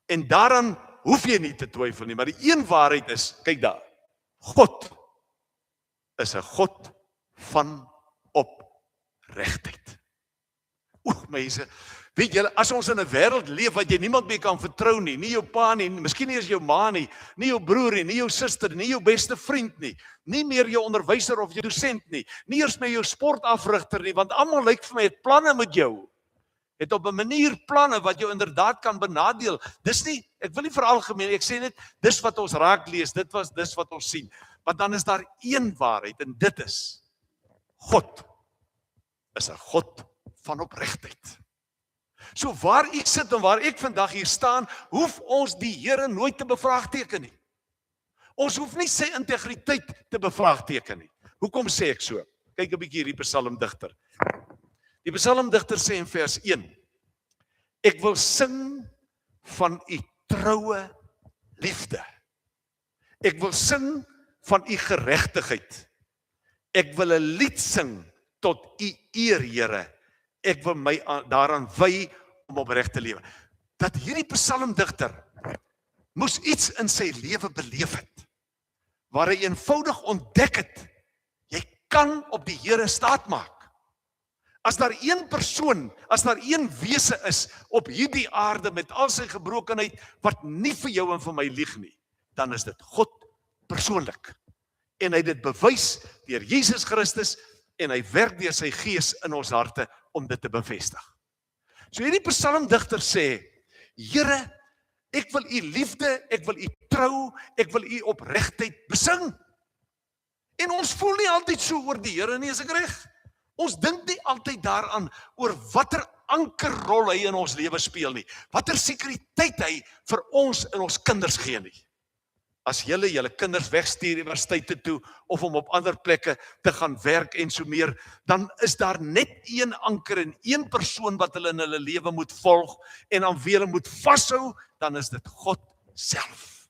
En daaraan hoef jy nie te twyfel nie, maar die een waarheid is, kyk daar, God is 'n God van opregtheid. Mense, weet julle, as ons in 'n wêreld leef wat jy niemand meer kan vertrou nie, nie jou pa nie, miskien nie eens jou ma nie, nie jou broer nie, nie jou suster nie, jou beste vriend nie, nie meer jou onderwyser of jou dosent nie, nie eers meer jou sportafrigter nie, want almal lyk vir my het planne met jou. Het op 'n manier planne wat jou inderdaad kan benadeel. Dis nie, ek wil nie veralgemeen, ek sê net, dis wat ons raak lees, dis wat ons sien. Maar dan is daar een waarheid en dit is, God is 'n God van opregtheid. So waar ek sit en waar ek vandag hier staan, hoef ons die Here nooit te bevraagteken nie. Ons hoef nie sy integriteit te bevraagteken nie. Hoekom sê ek so? Kyk 'n bietjie hierdie psalmdigter. Die psalmdigter sê in vers 1, ek wil sing van u troue liefde. Ek wil sing van u geregtigheid. Ek wil 'n lied sing tot u eer, Here. Ek wil my daaraan wy om opreg te lewe. Dat hierdie psalmdigter moes iets in sy lewe beleef het, waar hy eenvoudig ontdek het, jy kan op die Here staat maak. As daar een persoon, as daar een wese is op hierdie aarde met al sy gebrokenheid, wat nie vir jou en vir my lieg nie, dan is dit God persoonlik. En hy het dit bewys deur Jesus Christus, en hy werk deur sy gees in ons harte om dit te bevestig. So hierdie psalmdigter sê, Here, ek wil u liefde, ek wil u trou, ek wil u opregtheid besing. En ons voel nie altyd so oor die Here nie, is ek reg? Ons dink nie altyd daaraan oor watter ankerrol hy in ons lewe speel nie, watter sekuriteit hy vir ons en ons kinders gee nie. As julle kinders wegstuur universiteite toe, of om op ander plekke te gaan werk en so meer, dan is daar net een anker en een persoon wat hulle in hulle lewe moet volg, en aan wie hulle moet vashou, dan is dit God self.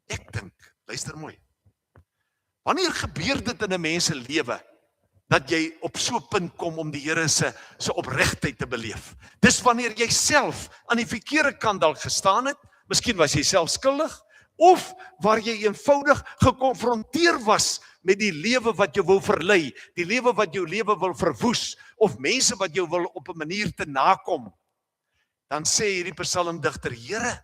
Ek dink, luister mooi, wanneer gebeur dit in 'n mens se lewe, dat jy op so 'n punt kom om die Here se opregtheid te beleef? Dis wanneer jy self aan die verkeerde kant dalk gestaan het, miskien was jy self skuldig, of waar jy eenvoudig gekonfronteer was met die lewe wat jou wil verlei, die lewe wat jou lewe wil verwoes, of mense wat jou wil op 'n manier te nakom, dan sê hierdie psalmdigter, Here,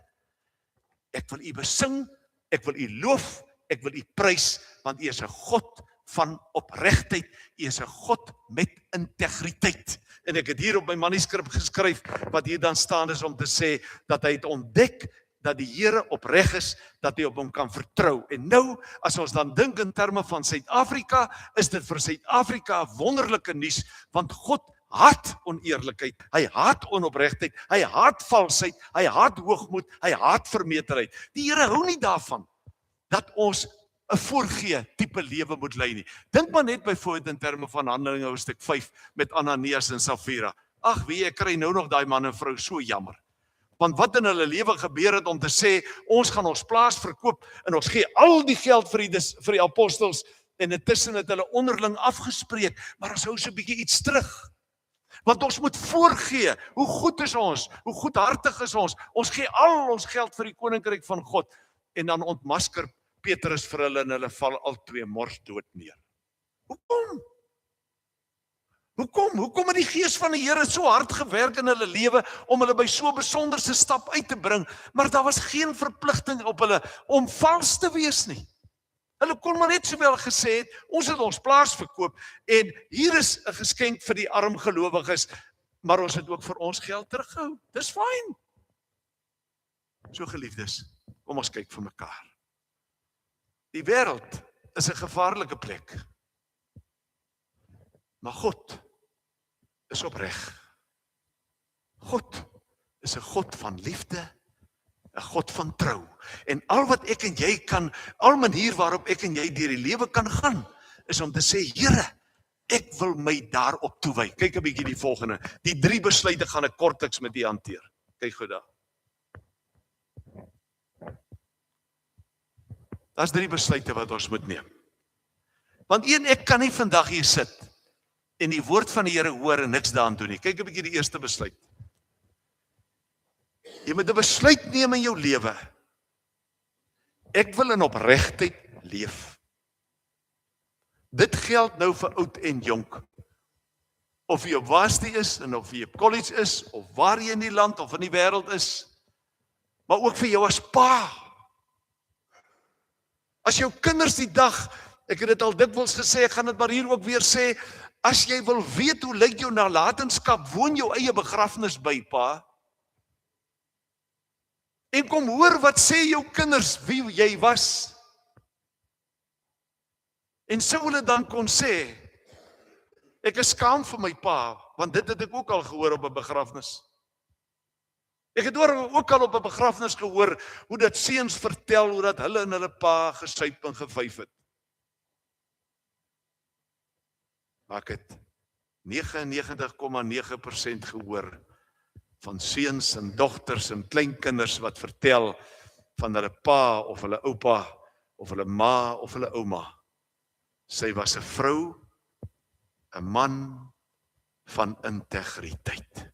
ek wil u besing, ek wil u loof, ek wil u prys, want u is 'n God van opregtheid, u is 'n God met integriteit. En ek het hier op my manuskrip geskryf, wat hier dan staan is om te sê, dat hy het ontdek, dat die Here opreg is, dat hy op hom kan vertrou. En nou, as ons dan dink in terme van Suid-Afrika, is dit vir Suid-Afrika 'n wonderlike nuus, want God haat oneerlikheid, hy haat onopregtheid, hy haat valsheid, hy haat hoogmoed, hy haat vermeterheid. Die Here hou nie daarvan, dat ons 'n voorgee tipe lewe moet lei nie. Dink maar net byvoorbeeld in terme van Handelinge hoofstuk 5, met Ananias en Safira. Ag wee, ek kry nou nog daai man en vrou so jammer. Want wat in hulle lewe gebeur het om te sê, ons gaan ons plaas verkoop, en ons gee al die geld vir die apostels, en intussen het hulle onderling afgespreek, maar ons hou so 'n bietjie iets terug. Want ons moet voorgee, hoe goed is ons, hoe goedhartig is ons gee al ons geld vir die koninkryk van God, en dan ontmasker Petrus vir hulle, en hulle val al twee mors dood neer. Hoekom? Hoekom het die gees van die Here so hard gewerk in hulle lewe, om hulle by so 'n besonderse stap uit te bring, maar daar was geen verpligting op hulle, om vals te wees nie. Hulle kon maar net sowel gesê het, ons het ons plaas verkoop, en hier is 'n geskenk vir die arm gelowiges, maar ons het ook vir ons geld teruggehou. Dis fyn. So geliefdes, kom ons kyk vir mekaar. Die wêreld is 'n gevaarlike plek. Maar God is opreg. God is 'n God van liefde, 'n God van trou. En al wat ek en jy kan, al manier waarop ek en jy deur die lewe kan gaan, is om te sê, Here, ek wil my daarop toewy. Kyk 'n bietjie die volgende. Die 3 besluite gaan ek kortliks met u hanteer. Kyk goed daar. Daar's 3 besluite wat ons moet neem. Want ek kan nie vandag hier sit en die woord van die Here hoor en niks daaraan doen nie. Kyk 'n bietjie die eerste besluit. Jy moet 'n besluit neem in jou lewe. Ek wil in opregtheid leef. Dit geld nou vir oud en jonk. Of jy op varsity is, en of jy op college is, of waar jy in die land of in die wêreld is, maar ook vir jou as pa. As jou kinders die dag, ek het dit al dikwels gesê, ek gaan dit maar hier ook weer sê, as jy wil weet hoe lyk jou nalatenskap, woon jou eie begrafnis by, pa. En kom hoor wat sê jou kinders wie jy was. En sou hulle dan kon sê, ek is skaam vir my pa, want dit het ek ook al gehoor op 'n begrafnis. Ek het ook al op 'n begrafnis gehoor, hoe dat seuns vertel, hoe dat hulle en hulle pa gesuip en gevyf het. Maar ek het 99,9% gehoor, van seuns en dogters en kleinkinders wat vertel, van hulle pa, of hulle oupa, of hulle ma, of hulle ouma. Sy was 'n vrou, 'n man van integriteit.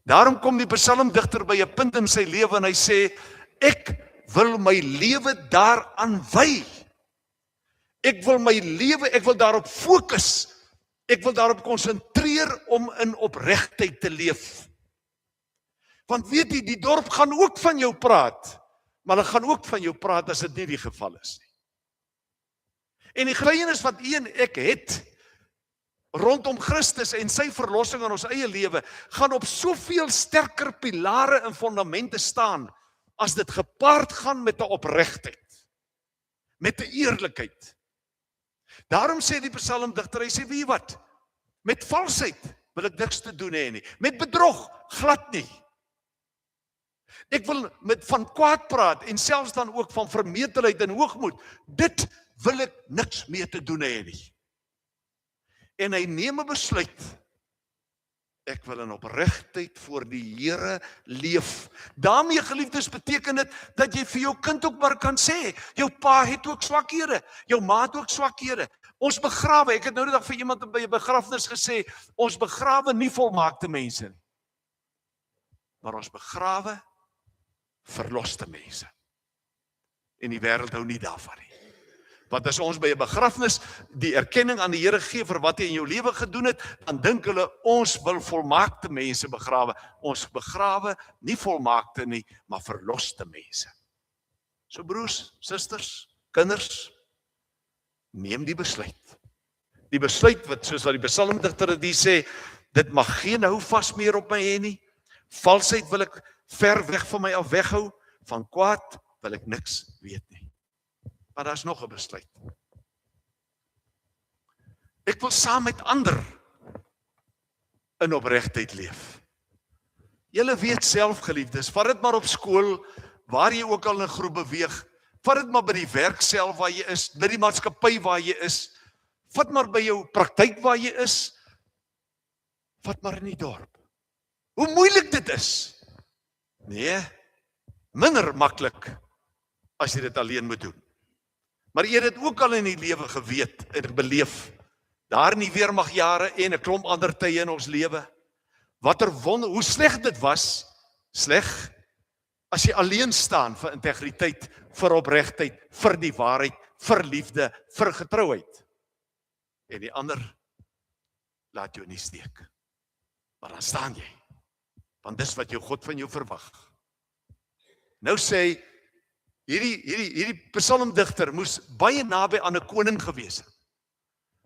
Daarom kom die psalmdigter by 'n punt in sy lewe en hy sê, ek wil my lewe daaraan wy. Ek wil daarop fokus. Ek wil daarop konsentreer om in opregtheid te leef. Want weet jy, die dorp gaan ook van jou praat, maar hulle gaan ook van jou praat as dit nie die geval is nie. En die getuienis wat u en ek het rondom Christus en sy verlossing in ons eie lewe, gaan op soveel sterker pilare en fondamente staan, as dit gepaard gaan met 'n opregtheid, met 'n eerlikheid. Daarom sê die psalmdigter, hy sê, weet jy wat, met valsheid wil ek niks te doen hê nie, met bedrog glad nie. Ek wil met van kwaad praat en selfs dan ook van vermetelheid en hoogmoed, dit wil ek niks mee te doen hê nie. En hy neem 'n besluit, ek wil in opregtheid voor die Here leef. Daarmee, geliefdes, beteken dit dat jy vir jou kind ook maar kan sê, jou pa het ook swakhede, jou ma het ook swakhede. Ons begrawe, ek het nou die dag vir iemand by 'n begrafnis gesê, ons begrawe nie volmaakte mense nie, maar ons begrawe verloste mense. En die wêreld hou nie daarvan nie. Want as ons by 'n begrafnis die erkenning aan die Here gee vir wat hy in jou lewe gedoen het, dan dink hulle, ons wil volmaakte mense begrawe. Ons begrawe nie volmaakte nie, maar verloste mense. So broers, susters, kinders, neem die besluit. Die besluit wat, soos wat die psalmdigter dit sê, dit mag geen houvas meer op my hê nie. Valsheid wil ek ver weg van my af weghou, van kwaad wil ek niks weet nie. Maar daar is nog 'n besluit. Ek wil saam met ander in opregtheid leef. Julle weet self, geliefdes, vat dit maar op skool, waar jy ook al in 'n groep beweeg, vat dit maar by die werk self waar jy is, by die maatskappy waar jy is, vat maar by jou praktyk waar jy is, vat maar in die dorp. Hoe moeilik dit is? Nee, minder maklik as jy dit alleen moet doen. Maar jy het dit ook al in die lewe geweet en beleef, daar in die weermagjare en 'n klomp ander tye in ons lewe, watter wonder, hoe sleg dit was, sleg, as jy alleen staan vir integriteit, vir opregtheid, vir die waarheid, vir liefde, vir getrouheid. En die ander laat jou nie steek. Maar dan staan jy, want dis wat jou God van jou verwag. Nou sê hy, hierdie psalmdigter moes baie naby aan 'n koning gewees het.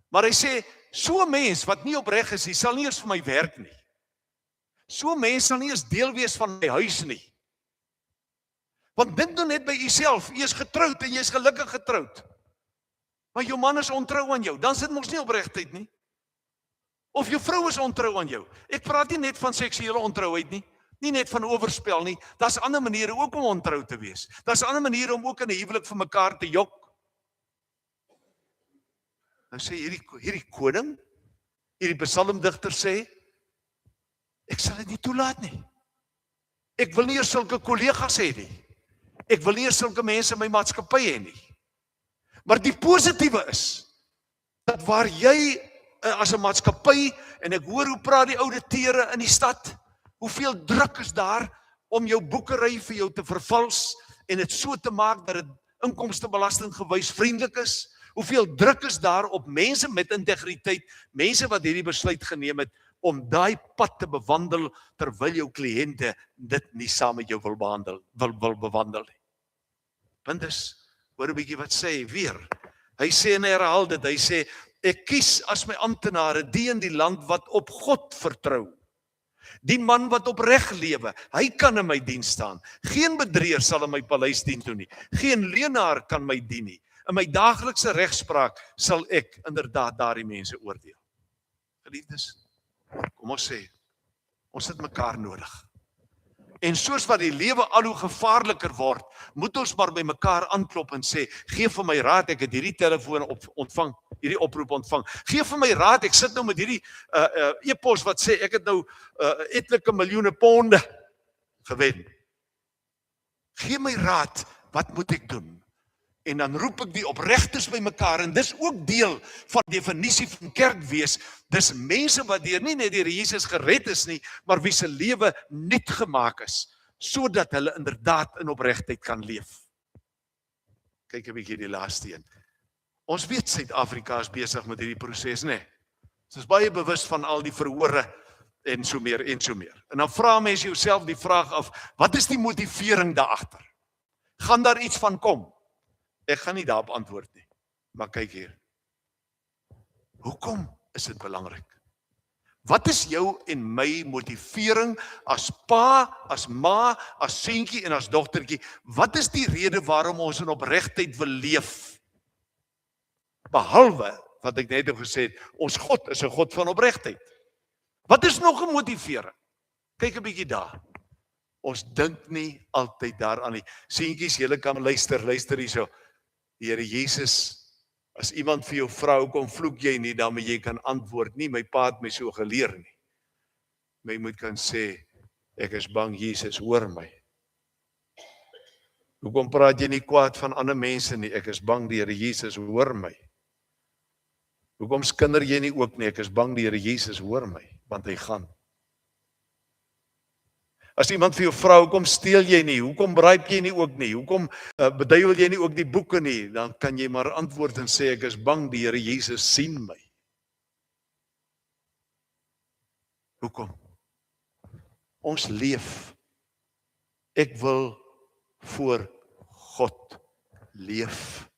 Maar hy sê, so 'n mens wat nie opreg is, hy sal nie eens vir my werk nie. So 'n mens sal nie eens deel wees van my huis nie. Want dink nou net by jouself, jy is getroud en jy is gelukkig getroud. Maar jou man is ontrou aan jou, dan sit mos nie opregtheid nie. Of jou vrou is ontrou aan jou. Ek praat nie net van seksuele ontrouheid nie. Nie net van oorspel nie, daar's ander maniere ook om ontrou te wees. Daar's ander maniere om ook in 'n huwelik vir mekaar te jok. Nou sê hierdie koning, hierdie psalmdigter sê, ek sal dit nie toelaat nie. Ek wil nie eers sulke kollegas hê nie. Ek wil nie eers sulke mense in my maatskappy hê nie. Maar die positiewe is, dat waar jy as 'n maatskappy, en ek hoor hoe praat die ouditeure in die stad, Hoeveel druk is daar om jou boekery vir jou te vervals en dit so te maak dat dit inkomstebelasting gewys vriendelik is? Hoeveel druk is daar op mense met integriteit, mense wat hierdie besluit geneem het om daai pad te bewandel terwyl jou kliënte dit nie saam met jou wil bewandel nie. Punt is, hoor 'n bietjie wat sê hy weer. Hy sê en hy herhaal dit, hy sê ek kies as my amptenare die in die land wat op God vertrou. Die man wat opreg lewe, hy kan in my diens staan. Geen bedrieër sal in my paleis dien toe nie. Geen leenaar kan my dien nie. In my daaglikse regspraak sal ek inderdaad daardie mense oordeel. Geliefdes, kom ons sê, ons het mekaar nodig. En soos wat die lewe al hoe gevaarliker word, moet ons maar by mekaar aanklop en sê, gee vir my raad, ek het hierdie telefoon ontvang, hierdie oproep ontvang. Gee vir my raad, ek sit nou met hierdie e-pos wat sê, ek het nou etlike miljoene ponde gewen. Gee my raad, wat moet ek doen? En dan roep ek die opregtes by mekaar, en dis ook deel van die definisie van kerk wees. Dis mense wat nie net deur Jesus gered is nie, maar wie se lewe nuut gemaak is, sodat hulle inderdaad in opregtheid kan leef. Kyk 'n bietjie die laaste een. Ons weet Suid-Afrika is besig met hierdie proses, né? Ons is baie bewus van al die verhore en so meer en so meer. En dan vra mense jouself die vraag af, wat is die motivering daar agter? Gaan daar iets van kom? Ek gaan nie daarop antwoord nie, maar kyk hier. Hoekom is dit belangrik? Wat is jou en my motivering as pa, as ma, as seentjie en as dogtertjie? Wat is die rede waarom ons in opregtheid wil leef? Behalwe, wat ek net gesê het, ons God is 'n God van opregtheid. Wat is nog 'n motivering? Kyk 'n bietjie daar. Ons dink nie altyd daaraan nie. Seentjies, julle kan luister hierso. Die Here Jesus, as iemand vir jou vra, hoekom vloek jy nie, dan moet jy kan antwoord, nie my pa het my so geleer nie. My moet kan sê, ek is bang Jesus hoor my. Hoekom praat jy nie kwaad van ander mense nie, ek is bang die Here Jesus hoor my. Hoekom skinder jy nie ook nie, ek is bang die Here Jesus hoor my, want hy gaan. As iemand vir jou vra, hoekom steel jy nie, hoekom braai jy nie ook nie, hoekom beduiwel jy nie ook die boeke nie, dan kan jy maar antwoord en sê, ek is bang die Here Jesus sien my. Hoekom? Ons leef. Ek wil voor God leef.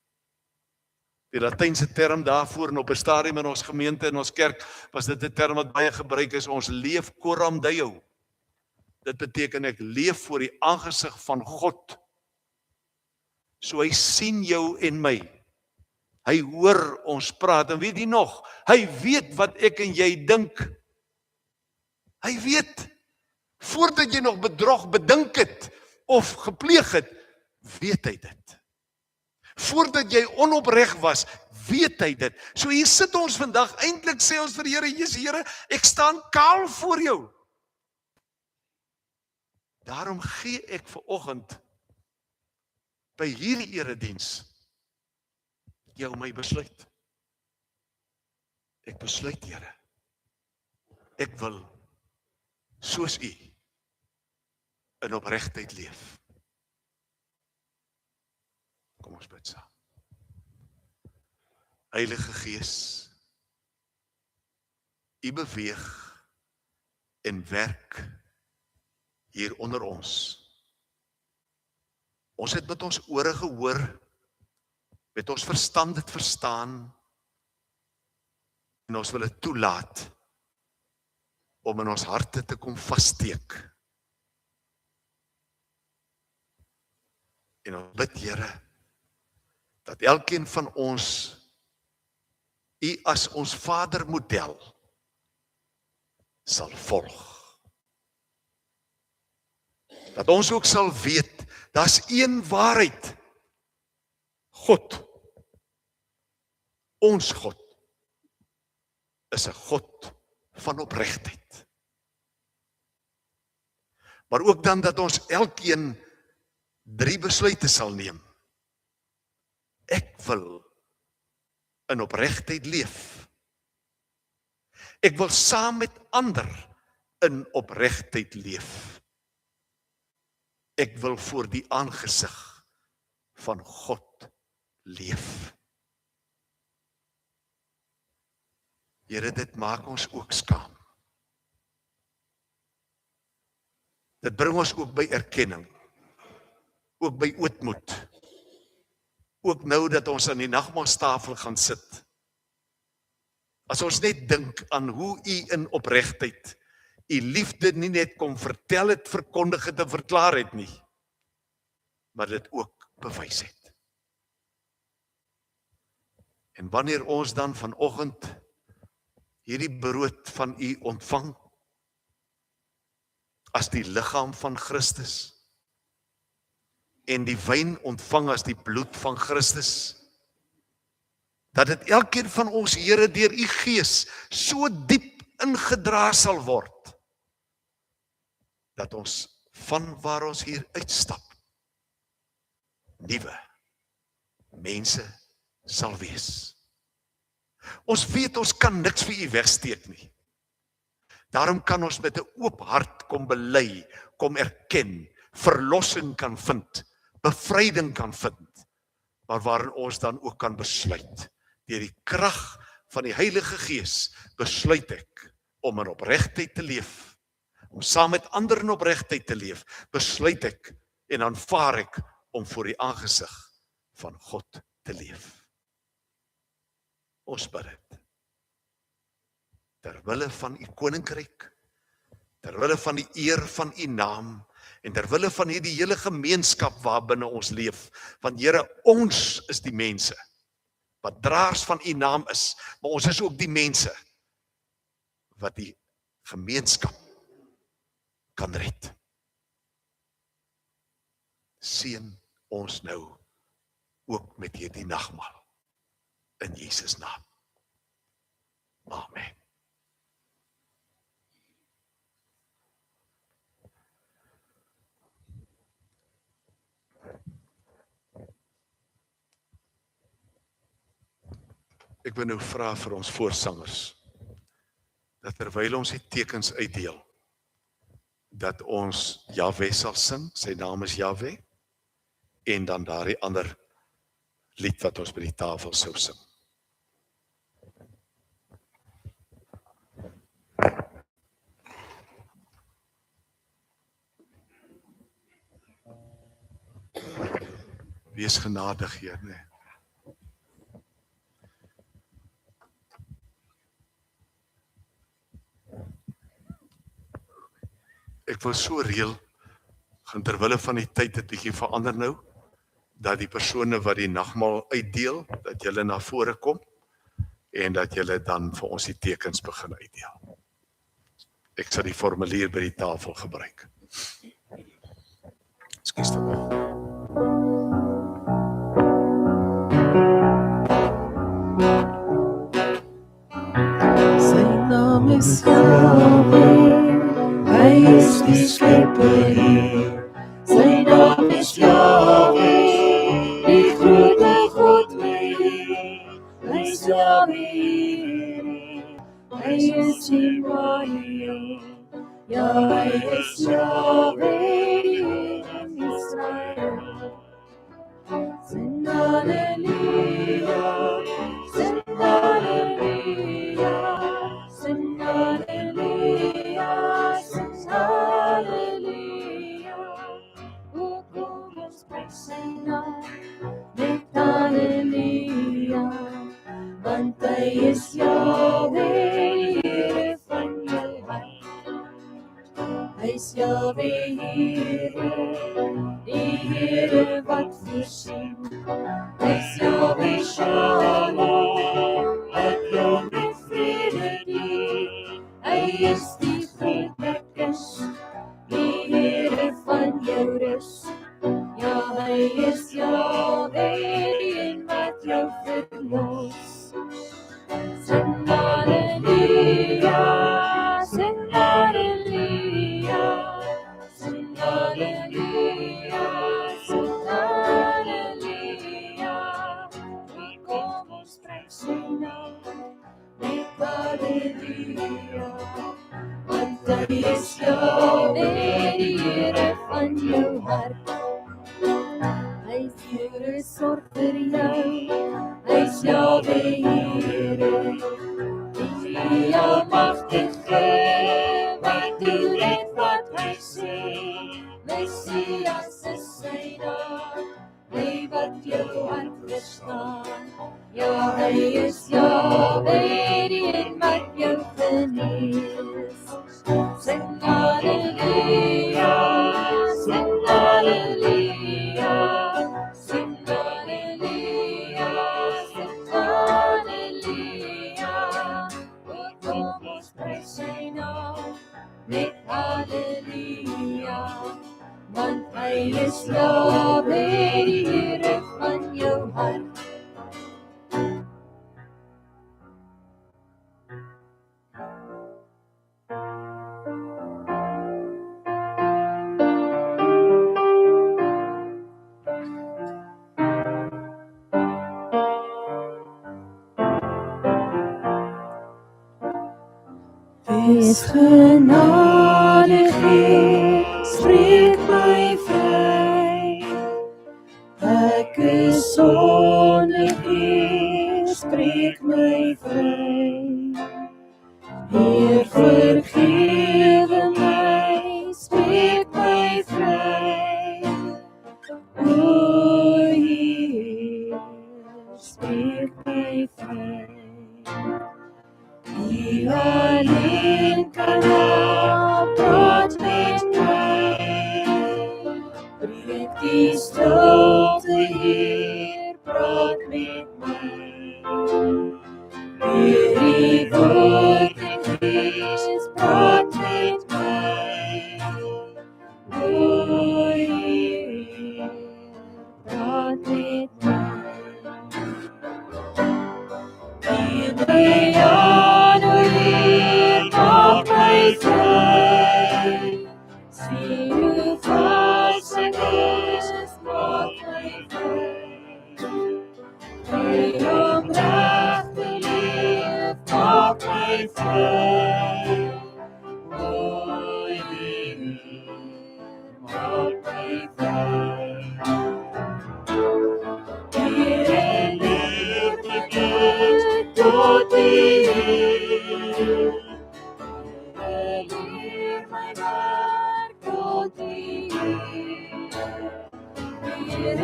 Die Latynse term daarvoor en op 'n stadium in ons gemeente en ons kerk was dit 'n term wat baie gebruik is, ons leef coram Deo. Dit beteken ek leef voor die aangesig van God. So hy sien jou en my. Hy hoor ons praat en weet jy nog, hy weet wat ek en jy dink. Hy weet, voordat jy nog bedrog bedink het of gepleeg het, weet hy dit. Voordat jy onopreg was, weet hy dit. So hier sit ons vandag, eintlik sê ons vir die Here, Jesus Here, ek staan kaal voor jou. Daarom gee ek vanoggend by hierdie erediens jou my besluit. Ek besluit, Here, ek wil soos U in opregtheid leef. Kom ons bid saam. Heilige Gees, U beweeg en werk hier onder ons. Ons het met ons ore gehoor, met ons verstand dit verstaan, en ons wil dit toelaat om in ons harte te kom vassteek. En ons bid, Here, dat elkeen van ons U as ons vadermodel sal volg. Dat ons ook sal weet, daar's een waarheid. God, ons God, is 'n God van opregtheid. Maar ook dan dat ons elkeen 3 besluite sal neem. Ek wil in opregtheid leef. Ek wil saam met ander in opregtheid leef. Ek wil voor die aangesig van God leef. Here, dit maak ons ook skaam. Dit bring ons ook by erkenning, ook by ootmoed, ook nou dat ons aan die nagmaalstafel gaan sit. As ons net dink aan hoe u in opregtheid u liefde nie net kom vertel het, verkondig het en verklaar het nie, maar dit ook bewys het. En wanneer ons dan vanoggend hierdie brood van u ontvang, as die liggaam van Christus, en die wyn ontvang as die bloed van Christus, dat dit elkeen van ons, Here, deur u Gees so diep ingedra sal word, dat ons van waar ons hier uitstap, nuwe mense sal wees. Ons weet ons kan niks vir u wegsteek nie. Daarom kan ons met 'n oop hart kom bely, kom erken, verlossing kan vind, bevryding kan vind, maar waarin ons dan ook kan besluit, deur die krag van die Heilige Gees, besluit ek om in opregtheid te leef, om saam met ander in opregtheid te leef, besluit ek en aanvaar ek om voor die aangesig van God te leef. Ons bid dit. Terwille van u koninkryk, terwille van die eer van u naam, en terwille van hierdie hele gemeenskap waarbinne ons leef, want Here, ons is die mense, wat draers van u naam is, maar ons is ook die mense, wat die gemeenskap kan red. Seën ons nou, ook met hierdie nagmaal, in Jesus naam. Amen. Ek wil nou vra vir ons voorsangers, dat terwyl ons die tekens uitdeel, dat ons Jahwe sal sing, sy naam is Jahwe, en dan daardie ander lied wat ons by die tafel sou sing. Wees genadig, Heer, nee. Ek wil so reël, gaan terwille van die tyd het bietjie verander nou, dat die persone wat die nagmaal uitdeel, dat julle na vore kom, en dat julle dan vir ons die tekens begin uitdeel. Ek sal die formulier by die tafel gebruik. Ekskuus daarvoor. Sy naam is Jahwe, hy is die skepper hier. Sy naam is Jahwe, die grote God weer. Hy is Jahwe, hy is Immanuel. Ja, hy is Jahwe in Israel. Sing halleluja, sing halleluja, sing halleluja, sing halleluja. O kom ons prys sy naam met halleluja, want hy is Jahwe, Here van jou hart. Hy is Jahwe, Here, die Here wat voorsien. Hy is Jahwe Shalom, wat jou met vrede dien. Hy is die vredekus, die Here van jou rus. Ja, hy is Jahwe, die een wat jou verlos. Sing halleluja, sing halleluja, sing halleluja, sing halleluja. Kom ons Yahweh, die Here van jou hart. Hy is Here, sorg vir jou. Hy is Yahweh, Here. Die Almagtige, wat doen net wat hy sê. Messias is sy naam, hy wat jou hart verstaan. Ja, hy is Yahweh, die een wat jou genees. Sing halleluja, sing halleluja, sing halleluja, sing halleluja. O kom ons prys sy naam met halleluja, want hy is Yahweh, die Here van jou hart. Wees genadig, spreek my vry. Ek is sondig, spreek my vry. Heer, vergewe my, spreek my vry. O Heer, spreek my vry. Die alleen kan praat met my. Breek die stilte, Heer, praat met my. Heer, die woord en gees, praat met my. O Heer, praat met my. In my hand, o Heer, maak my vry. Sien hoe vals ek is, maak my vry. Vry om reg te leef, maak my vry. O Heer, maak my vry. Heer, en leer my kind tot U. Heer, leer my werk tot U. Heer,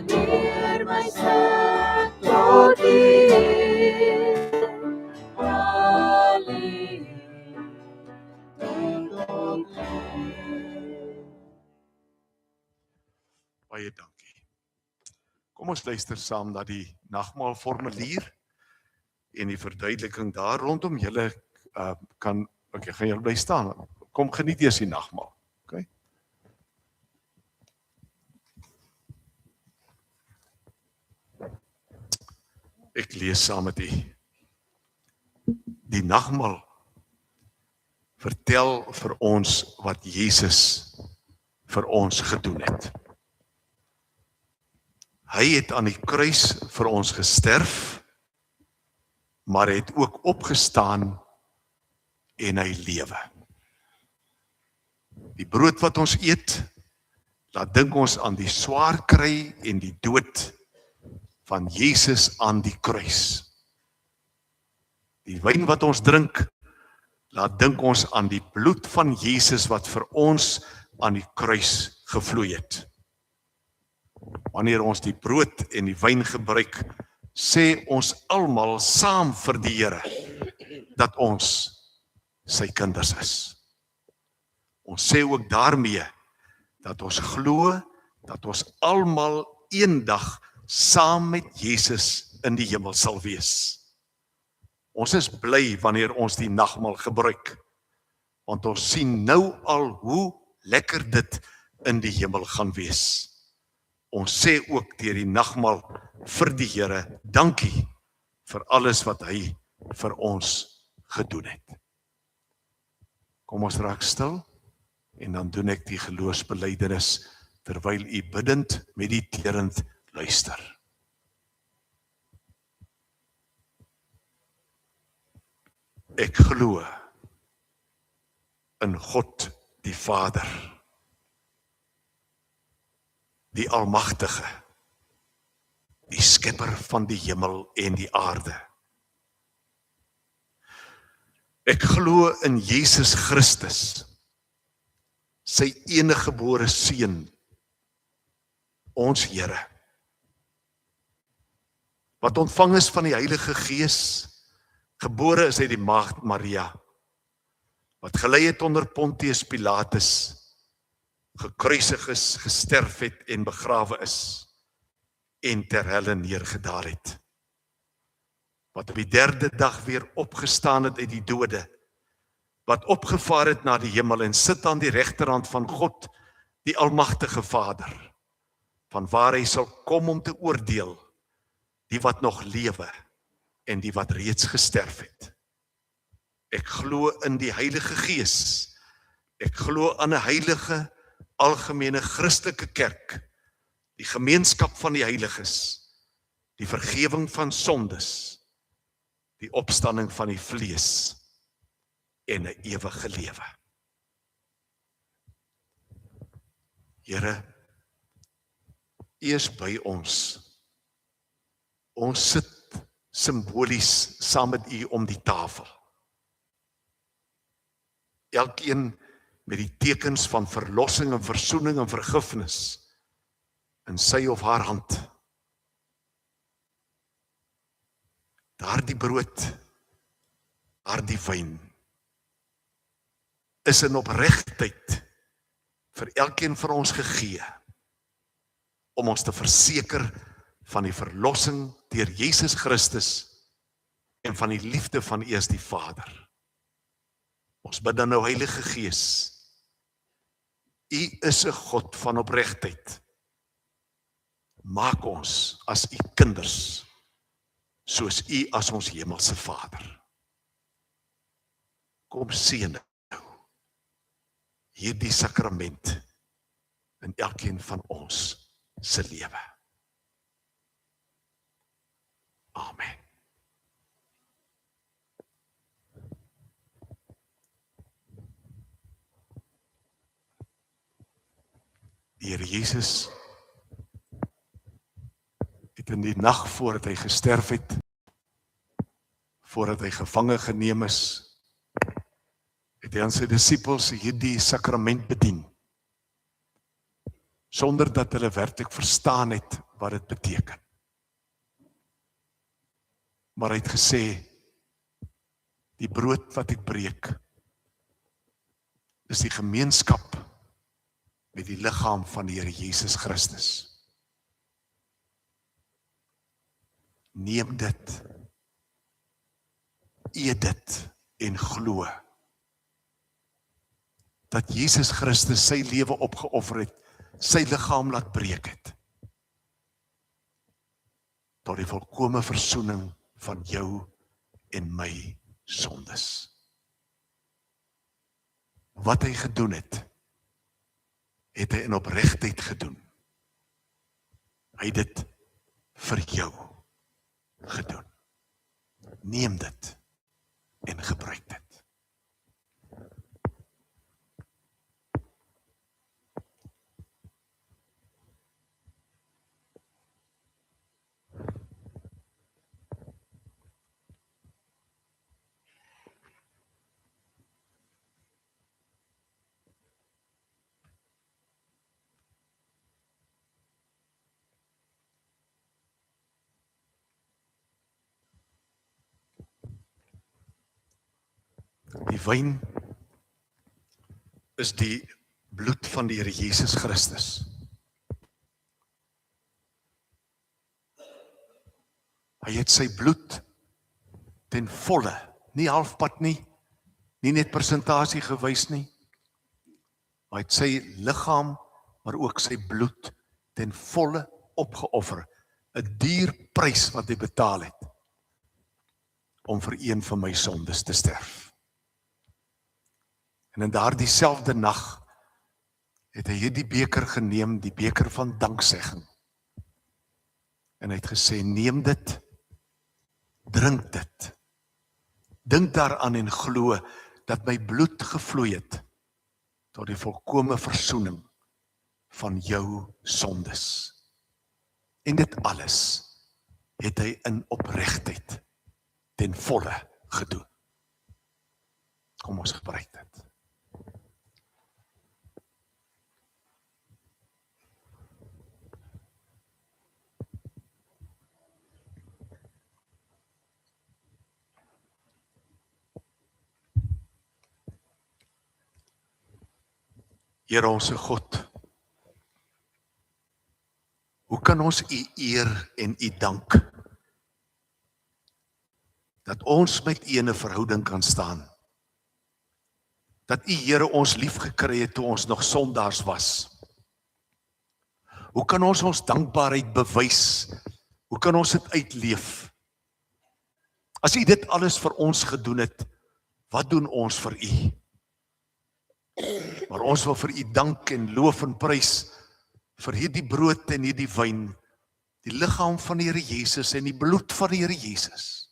leer my stem tot U. Halleluja, tot U. Baie dankie. Kom ons luister saam na die nagmaalformulier en die verduideliking daar rondom. Julle gaan julle bly staan. Kom geniet eers die nagmaal. Okay? Ek lees saam met u. Die nagmaal vertel vir ons wat Jesus vir ons gedoen het. Hy het aan die kruis vir ons gesterf, maar het ook opgestaan en hy lewe. Die brood wat ons eet, laat dink ons aan die swaar kry en die dood van Jesus aan die kruis. Die wyn wat ons drink, laat dink ons aan die bloed van Jesus wat vir ons aan die kruis gevloei het. Wanneer ons die brood en die wyn gebruik, sê ons almal saam vir die Here dat ons sy kinders is. Ons sê ook daarmee dat ons glo dat ons almal eendag saam met Jesus in die hemel sal wees. Ons is bly wanneer ons die nagmaal gebruik, want ons sien nou al hoe lekker dit in die hemel gaan wees. Ons sê ook deur die nagmaal vir die Here, dankie vir alles wat hy vir ons gedoen het. Kom ons raak stil en dan doen ek die geloofsbelijdenis terwyl u biddend, mediterend luister. Ek glo in God die Vader, die Almagtige, die skepper van die hemel en die aarde. Ek glo in Jesus Christus, sy enige gebore seun, ons Here, wat ontvang is van die Heilige Gees, gebore is uit die maagd Maria, wat gelei het onder Pontius Pilatus, gekruisig is, gesterf het en begrawe is, en ter helle neergedaal het, wat op die 3de dag weer opgestaan het uit die dode, wat opgevaar het na die hemel en sit aan die regterhand van God, die Almagtige Vader, van waar hy sal kom om te oordeel, die wat nog lewe en die wat reeds gesterf het. Ek glo in die Heilige Gees. Ek glo aan 'n heilige, algemene Christelike kerk, die gemeenskap van die heiliges, die vergewing van sondes, die opstanding van die vlees en 'n ewige lewe. Here, U is by ons. Ons sit simbolies saam met U om die tafel. Elkeen met die tekens van verlossing en versoening en vergifnis in sy of haar hand. Daardie brood, daardie wyn, is in opregtheid vir elkeen van ons gegee, om ons te verseker van die verlossing deur Jesus Christus en van die liefde van U as die Vader. Ons bid dan nou, Heilige Gees, U is 'n God van opregtheid. Maak ons as U kinders, soos U as ons hemelse Vader. Kom seën nou hierdie sakrament in elkeen van ons se lewe. Amen. Die Here Jesus het in die nag voordat hy gesterf het, voordat hy gevange geneem is, het hy aan sy disippels hierdie sakrament bedien, sonder dat hulle werklik verstaan het wat dit beteken. Maar hy het gesê, die brood wat ek breek, is die gemeenskap met die liggaam van die Here Jesus Christus. Neem dit, eet dit en glo, dat Jesus Christus sy lewe opgeoffer het, sy liggaam laat breek het, tot die volkome versoening van jou en my sondes. Wat hy gedoen het, het hy in opregtheid gedoen. Hy het dit vir jou gedoen. Neem dit en gebruik dit. Die wyn is die bloed van die Here Jesus Christus. Hy het sy bloed ten volle, nie halfpad nie, nie net persentasie gewys nie, maar hy het sy liggaam, maar ook sy bloed ten volle opgeoffer, 'n duur prys wat hy betaal het, om vir een van my sondes te sterf. En in daardie selfde nag het hy hierdie beker geneem, die beker van danksegging. En hy het gesê, neem dit, drink dit. Dink daaraan en glo dat my bloed gevloei het tot die volkome versoening van jou sondes. En dit alles het hy in opregtheid ten volle gedoen. Kom ons gebruik dit. Here onse God, hoe kan ons U eer en U dank, dat ons met U in 'n verhouding kan staan, dat U Here ons lief gekry het toe ons nog sondaars was. Hoe kan ons dankbaarheid bewys? Hoe kan ons dit uitleef? As U dit alles vir ons gedoen het, wat doen ons vir U? Maar ons wil vir U dank en loof en prys vir hierdie brood en hierdie wyn, die liggaam van die Here Jesus en die bloed van die Here Jesus.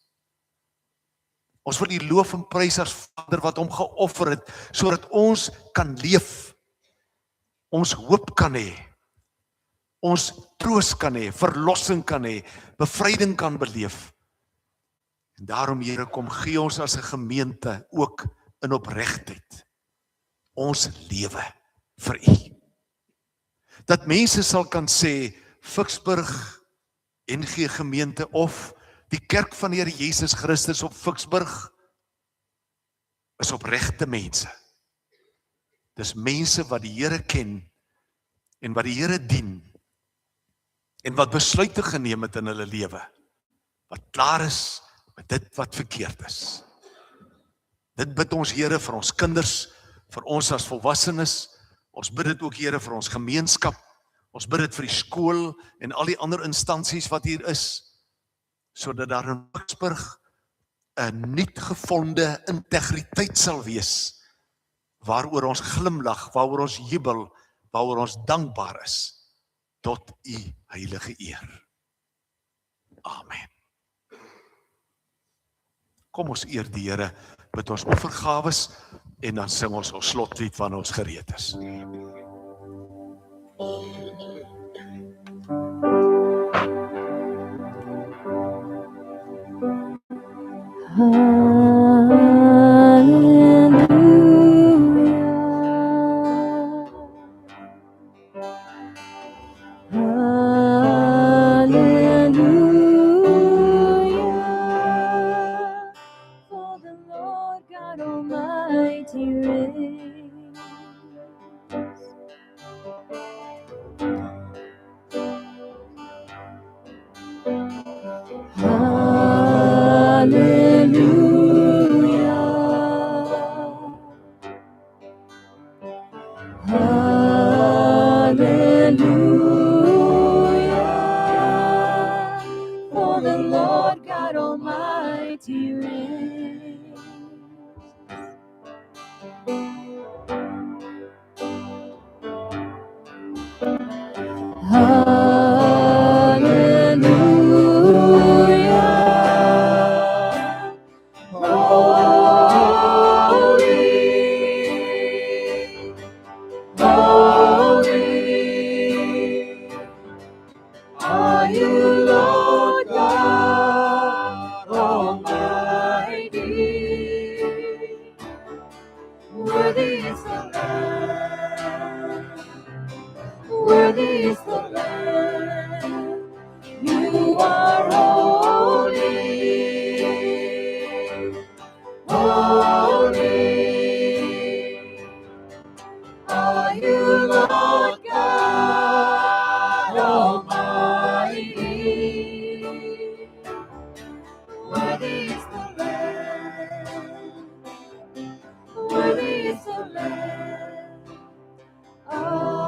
Ons wil U loof en prys as Vader wat hom geoffer het, sodat ons kan leef, ons hoop kan hê, ons troos kan hê, verlossing kan hê, bevryding kan beleef. En daarom, Here, kom gee ons as 'n gemeente ook in opregtheid ons lewe vir U. Dat mense sal kan sê, Ficksburg NG Gemeente of die kerk van die Here Jesus Christus op Ficksburg is opregte mense. Dis mense wat die Here ken en wat die Here dien en wat besluite geneem het in hulle lewe, wat klaar is met dit wat verkeerd is. Dit bid ons, Here, vir ons kinders, vir ons as volwassenes, ons bid dit ook, Here, vir ons gemeenskap, ons bid dit vir die skool en al die ander instansies wat hier is, sodat daar in Ficksburg 'n nuut gevonde integriteit sal wees, waaroor ons glimlag, waaroor ons jubel, waaroor ons dankbaar is, tot U heilige eer. Amen. Kom ons eer die Here met ons offergawes en dan sing ons ons slotlied wanneer ons gereed is. For the Lord God Almighty reigns. Hallelujah. For the Lord God Almighty reigns. Hallelujah. Holy are you, Lord God Almighty. Worthy is the Lamb. Worthy is the Lamb. You are holy. Holy are you, Lord God Almighty. Worthy is the Lamb. Worthy is the Lamb. Amen.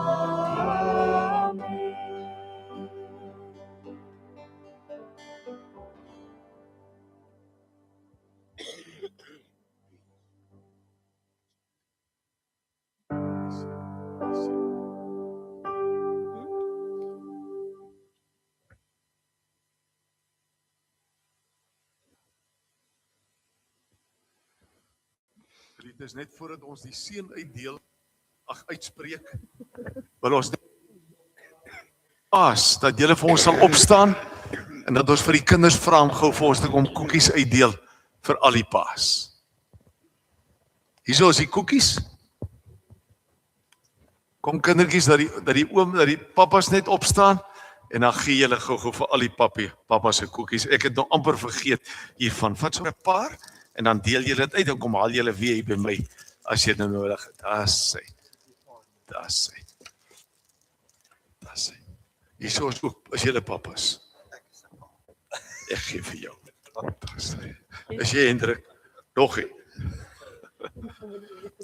Dit is net voordat ons die seën uitdeel, uitspreek. Wil ons aas dat julle vir ons sal opstaan en dat ons vir die kinders vra om gou vir ons te kom koekies uitdeel vir al die paas. Hierso is die koekies. Kom kindertjies dat die papas net opstaan en dan gee julle gou vir al die papas se koekies. Ek het nog amper vergeet hiervan. Vat so 'n paar en dan deel julle dit uit en kom haal julle weer hier by my as jy dit nou nodig het. Daar's hy. Hierso is ook as julle papas. Ek gee vir jou. Daar's hy. As jy Hendrik nog nie.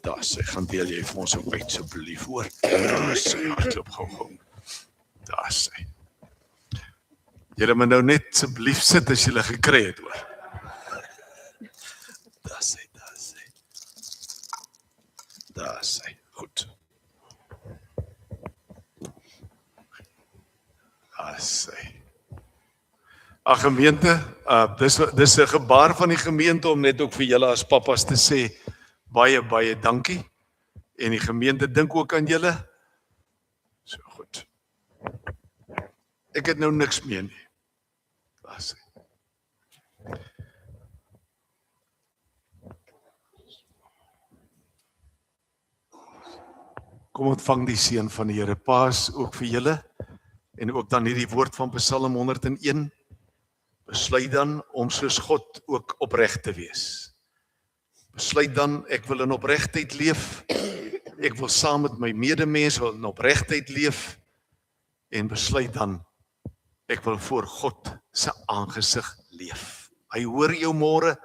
Daar's hy. Gaan deel jy vir ons ook uit asseblief hoor. Daar's hy. Hardloop gou. Daar's hy. Julle moet nou net asseblief sit as julle gekry het hoor. Daar's hy. Daar's hy. Goed. Daar's hy. Ag gemeente, dis 'n gebaar van die gemeente om net ook vir julle as papas te sê baie dankie. En die gemeente dink ook aan julle. So goed. Ek het nou niks meer nie. Daar's hy. Kom ontvang die seën van die Here. Paas ook vir julle en ook dan hierdie woord van Psalm 101. Besluit dan om soos God ook opreg te wees. Besluit dan ek wil in opregtheid leef. Ek wil saam met my medemense in opregtheid leef en besluit dan ek wil voor God se aangesig leef. Hy hoor jou môre,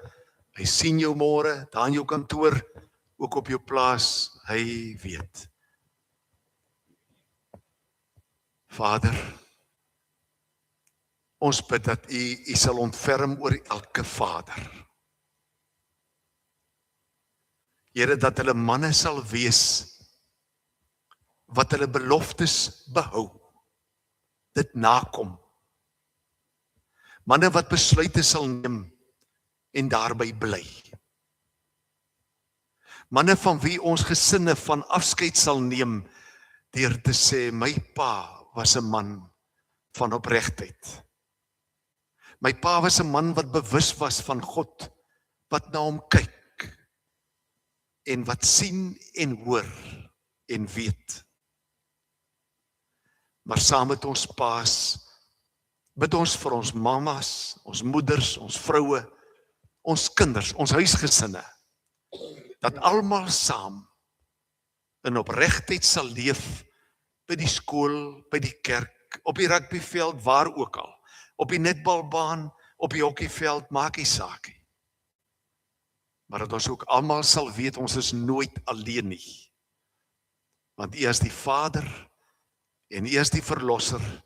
hy sien jou môre, daar in jou kantoor, ook op jou plaas, hy weet. Vader, ons bid dat U sal ontferm oor elke vader. Here, dat hulle manne sal wees wat hulle beloftes behou, dit nakom. Manne wat besluite sal neem en daarby bly. Manne van wie ons gesinne van afskeid sal neem deur te sê, my pa was 'n man van opregtheid. My pa was 'n man wat bewus was van God, wat na hom kyk en wat sien en hoor en weet. Maar saam met ons paas, bid ons vir ons mamas, ons moeders, ons vroue, ons kinders, ons huisgesinne, dat almal saam in opregtheid sal leef by die skool, by die kerk, op die rugbyveld, waar ook al, op die netbalbaan, op die hokkieveld, maak nie saak nie. Maar dat ons ook almal sal weet, ons is nooit alleen nie. Want U is die Vader, en U is die Verlosser,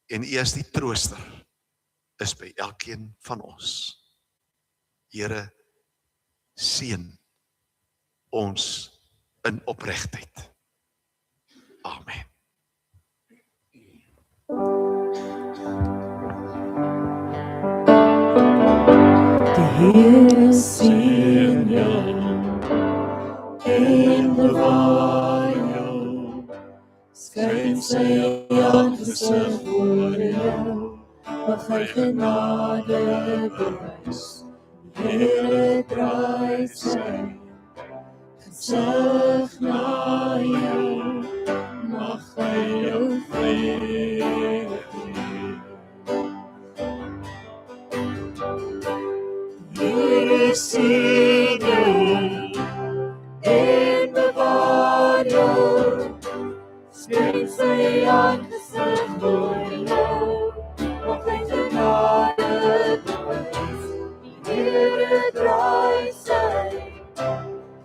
en U is die Trooster, is by elkeen van ons. Here, seën ons in opregtheid. Amen. Die Here sien jou en bewaar jou, skyn sy aangesig oor jou, mag hy genade bewys. Die Here draai sy gesig na jou, mag hy jou vrede gee. Here sien jou en bewaar jou, skyn sy aangesig oor jou, mag hy genade bewys. Die Here draai sy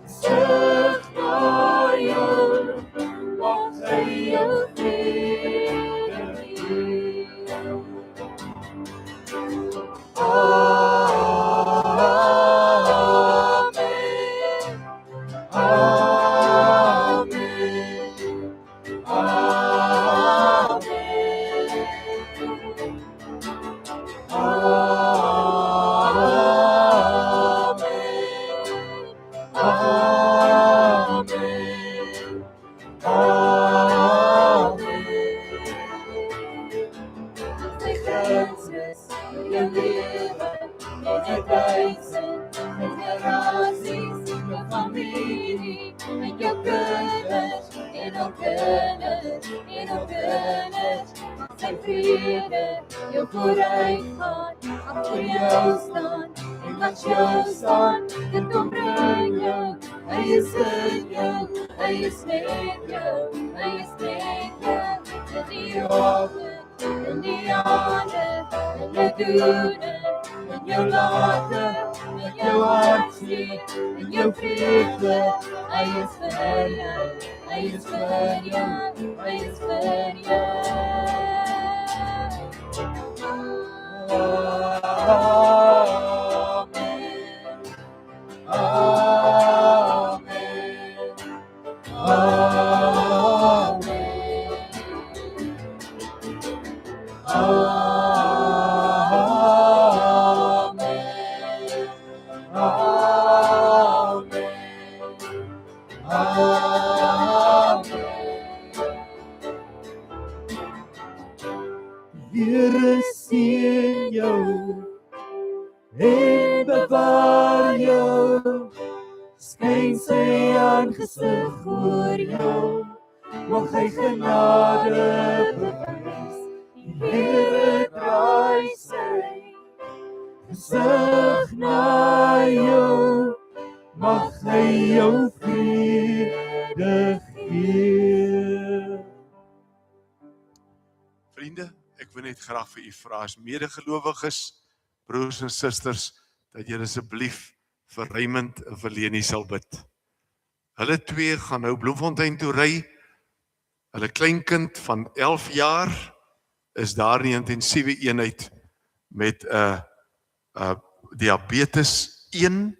gesig na jou, mag hy jou vrede gee. Amen. kunsmis, in jou lewe, in jou duisend, in jou rasies, in jou familie, in jou kinders, in jou kinders, in jou kinders, sy vrede, jou vooruitgaan, agter jou staan, en wat jou staan, dit ombring jou, hy is in jou, hy is met jou, hy is met jou, in die oggend, in die aande, in jou doene, in jou late, in jou hartseer, in jou vrede, hy is vir jou, hy is vir jou, hy is vir jou. Here seën jou en bewaar jou, skyn sy aangesig oor jou, mag hy genade bewys. Die Here draai sy gesig na jou, mag hy jou vrede gee. Vriende, ek wil net graag vir u vra as medegelowiges, broers en susters, dat julle asseblief vir Raymond en vir Leni sal bid. Hulle twee gaan nou Bloemfontein toe ry. Hulle kleinkind van 11 jaar is daar in 'n intensiewe eenheid met 'n diabetes 1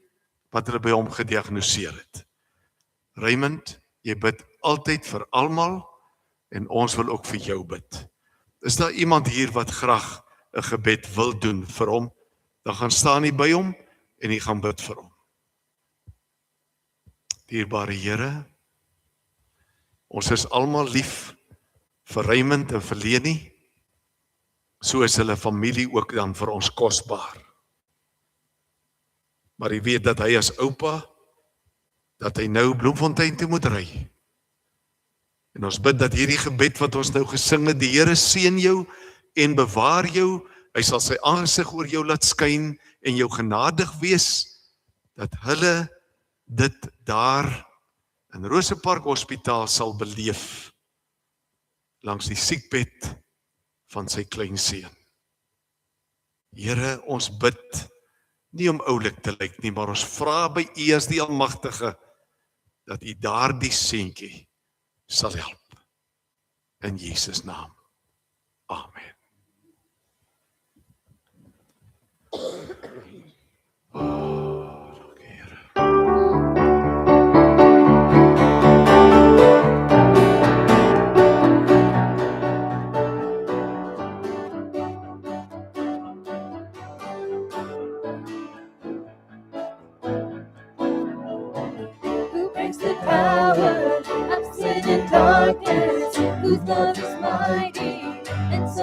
wat hulle by hom gediagnoseer het. Raymond, jy bid altyd vir almal en ons wil ook vir jou bid. Is daar iemand hier wat graag 'n gebed wil doen vir hom? Dan gaan staan jy by hom en jy gaan bid vir hom. Dierbare Here, ons is almal lief vir Raymond en vir Leni. So is hulle familie ook dan vir ons kosbaar. Maar jy weet dat hy as oupa, dat hy nou Bloemfontein toe moet ry. En ons bid dat hierdie gebed wat ons nou gesing het, die Here seën jou en bewaar jou, hy sal sy aangesig oor jou laat skyn en jou genadig wees, dat hulle dit daar in Rosepark Hospitaal sal beleef, langs die siekbed van sy kleinseun. Here, ons bid, nie om oulik te lyk nie, maar ons vra by U as die Almagtige, dat U daardie seentjie sal help. In Jesus naam. Amen. Dankie Here. Who brings the power of sin and darkness? Whose love is mighty and so